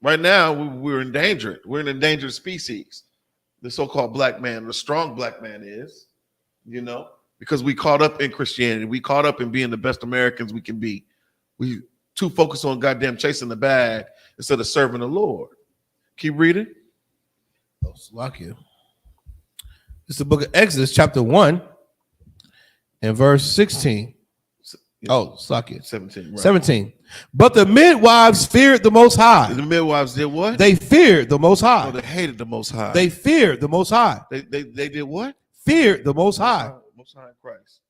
Right now, we're endangered. We're an endangered species. The so-called black man, the strong black man is, because we caught up in Christianity. We caught up in being the best Americans we can be. We too focused on goddamn chasing the bag instead of serving the Lord. Keep reading. Oh, Salakia. It's the book of Exodus, chapter 1, and verse 16. Oh, Salakia. 17. Right. 17. But the midwives feared the Most High. The midwives did what? They feared the Most High. Oh, they hated the Most High. They feared the Most High. They did what? Feared the Most High. Most High in Christ.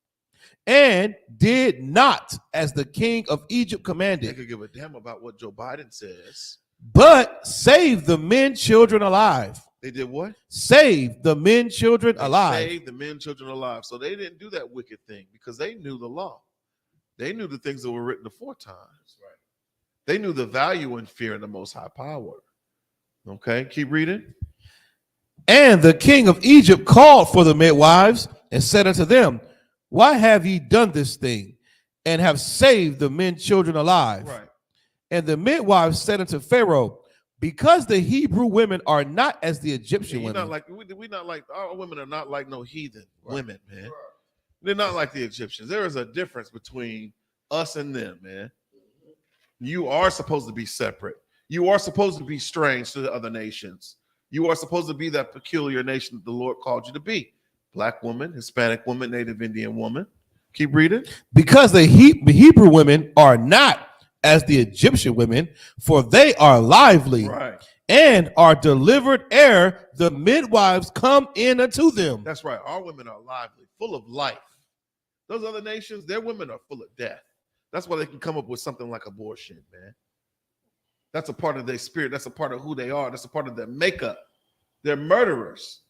And did not as the king of Egypt They commanded, could give a damn about what Joe Biden says. but saved the men, children alive. They did what? Saved the men, children They alive. saved the men, children alive. So they didn't do that wicked thing because they knew the law. They knew the things that were written aforetime. Right. They knew the value and fear in the Most High power. Okay, keep reading. And the king of Egypt called for the midwives and said unto them, why have ye done this thing and have saved the men, children alive? Right. And the midwives said unto Pharaoh, because the Hebrew women are not as the Egyptian women. We not like our women are not like no heathen women, man. Right. They're not like the Egyptians. There is a difference between us and them, man. You are supposed to be separate. You are supposed to be strange to the other nations. You are supposed to be that peculiar nation that the Lord called you to be. Black woman, Hispanic woman, Native Indian woman. Keep reading. Because the Hebrew women are not as the Egyptian women, for they are lively, right, and are delivered ere the midwives come in unto them. That's right. Our women are lively, full of life. Those other nations, their women are full of death. That's why they can come up with something like abortion, man. That's a part of their spirit. That's a part of who they are. That's a part of their makeup. They're murderers.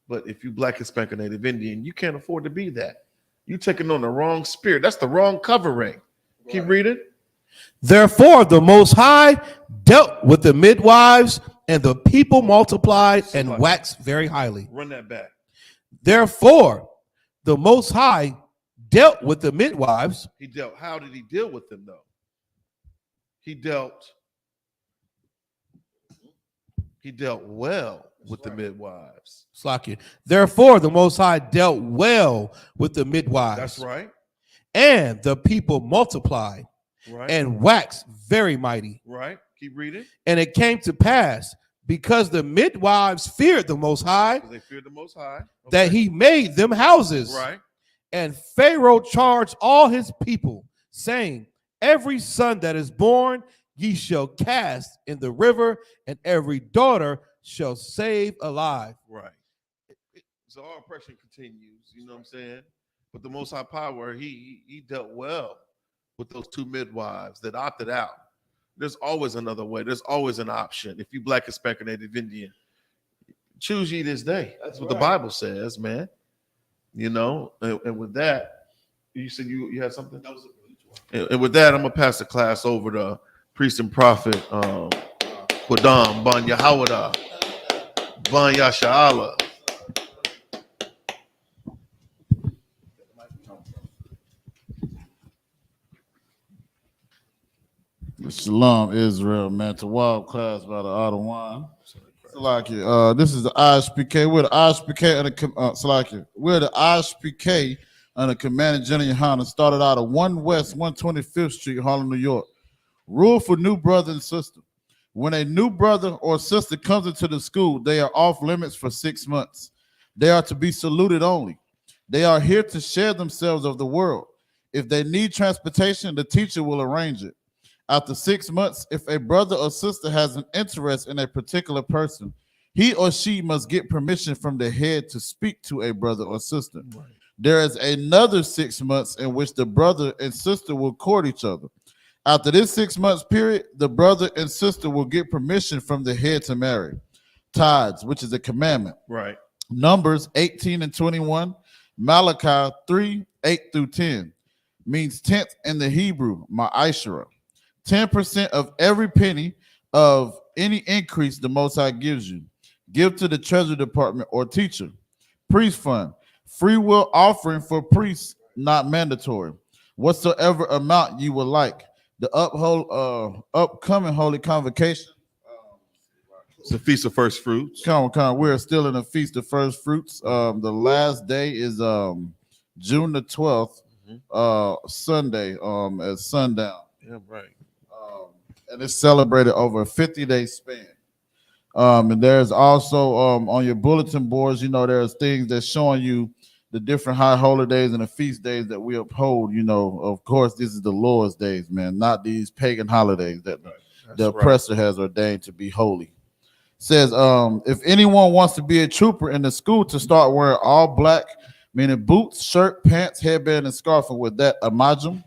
But if you Black, Hispanic, or Native Indian, you can't afford to be that. You're taking on the wrong spirit. That's the wrong covering. Right. Keep reading. Therefore, the Most High dealt with the midwives, and the people multiplied and waxed very highly. Run that back. Therefore, the Most High dealt with the midwives. He dealt. How did he deal with them, though? He dealt well with the midwives. Slakia. Therefore, the Most High dealt well with the midwives. That's right. And the people multiplied, right, and waxed very mighty. Right. Keep reading. And it came to pass, because the midwives feared the Most High, they feared the Most High, okay, that he made them houses. Right. And Pharaoh charged all his people, saying, every son that is born ye shall cast in the river, and every daughter shall save alive. Right. So our oppression continues, you know what I'm saying? But the Most High power, he dealt well with those two midwives that opted out. There's always another way. There's always an option. If you Black, Hispanic, or Native Indian, choose ye this day. That's what the Bible says, man. You know, and with that, you said you had something? That was and with that, I'm going to pass the class over to priest and prophet Quadam Ban Yahawada Ban Yasha'Allah. Shalom, Israel, man. To wild class by the Ottawa. Salakia. This is the Isupk. We're the Isupk and the Salakia. We're the Isupk and the Commander General Yohana. Started out of 1 West 125th Street, Harlem, New York. Rule for new brother and sister. When a new brother or sister comes into the school, they are off limits for 6 months. They are to be saluted only. They are here to share themselves of the world. If they need transportation, the teacher will arrange it. After 6 months, if a brother or sister has an interest in a particular person, he or she must get permission from the head to speak to a brother or sister. Right. There is another 6 months in which the brother and sister will court each other. After this 6 months period, the brother and sister will get permission from the head to marry. Tithes, which is a commandment. Right. Numbers 18 and 21, Malachi 3, 8 through 10, means tenth in the Hebrew, ma'ashara. 10% of every penny of any increase the Most High gives you. Give to the treasury department or teacher. Priest fund, free will offering for priests, not mandatory. Whatsoever amount you would like. The upcoming holy convocation. It's a feast of first fruits. Come on. We're still in the feast of first fruits. The last day is June the 12th, Sunday, at sundown. Yeah, right. And it's celebrated over a 50-day span. And there's also on your bulletin boards, there's things that's showing you the different high holidays and the feast days that we uphold. Of course, this is the Lord's days, man, not these pagan holidays that the oppressor has ordained to be holy. Says, if anyone wants to be a trooper in the school, to start wearing all black, meaning boots, shirt, pants, headband, and scarf, and with that, a majum.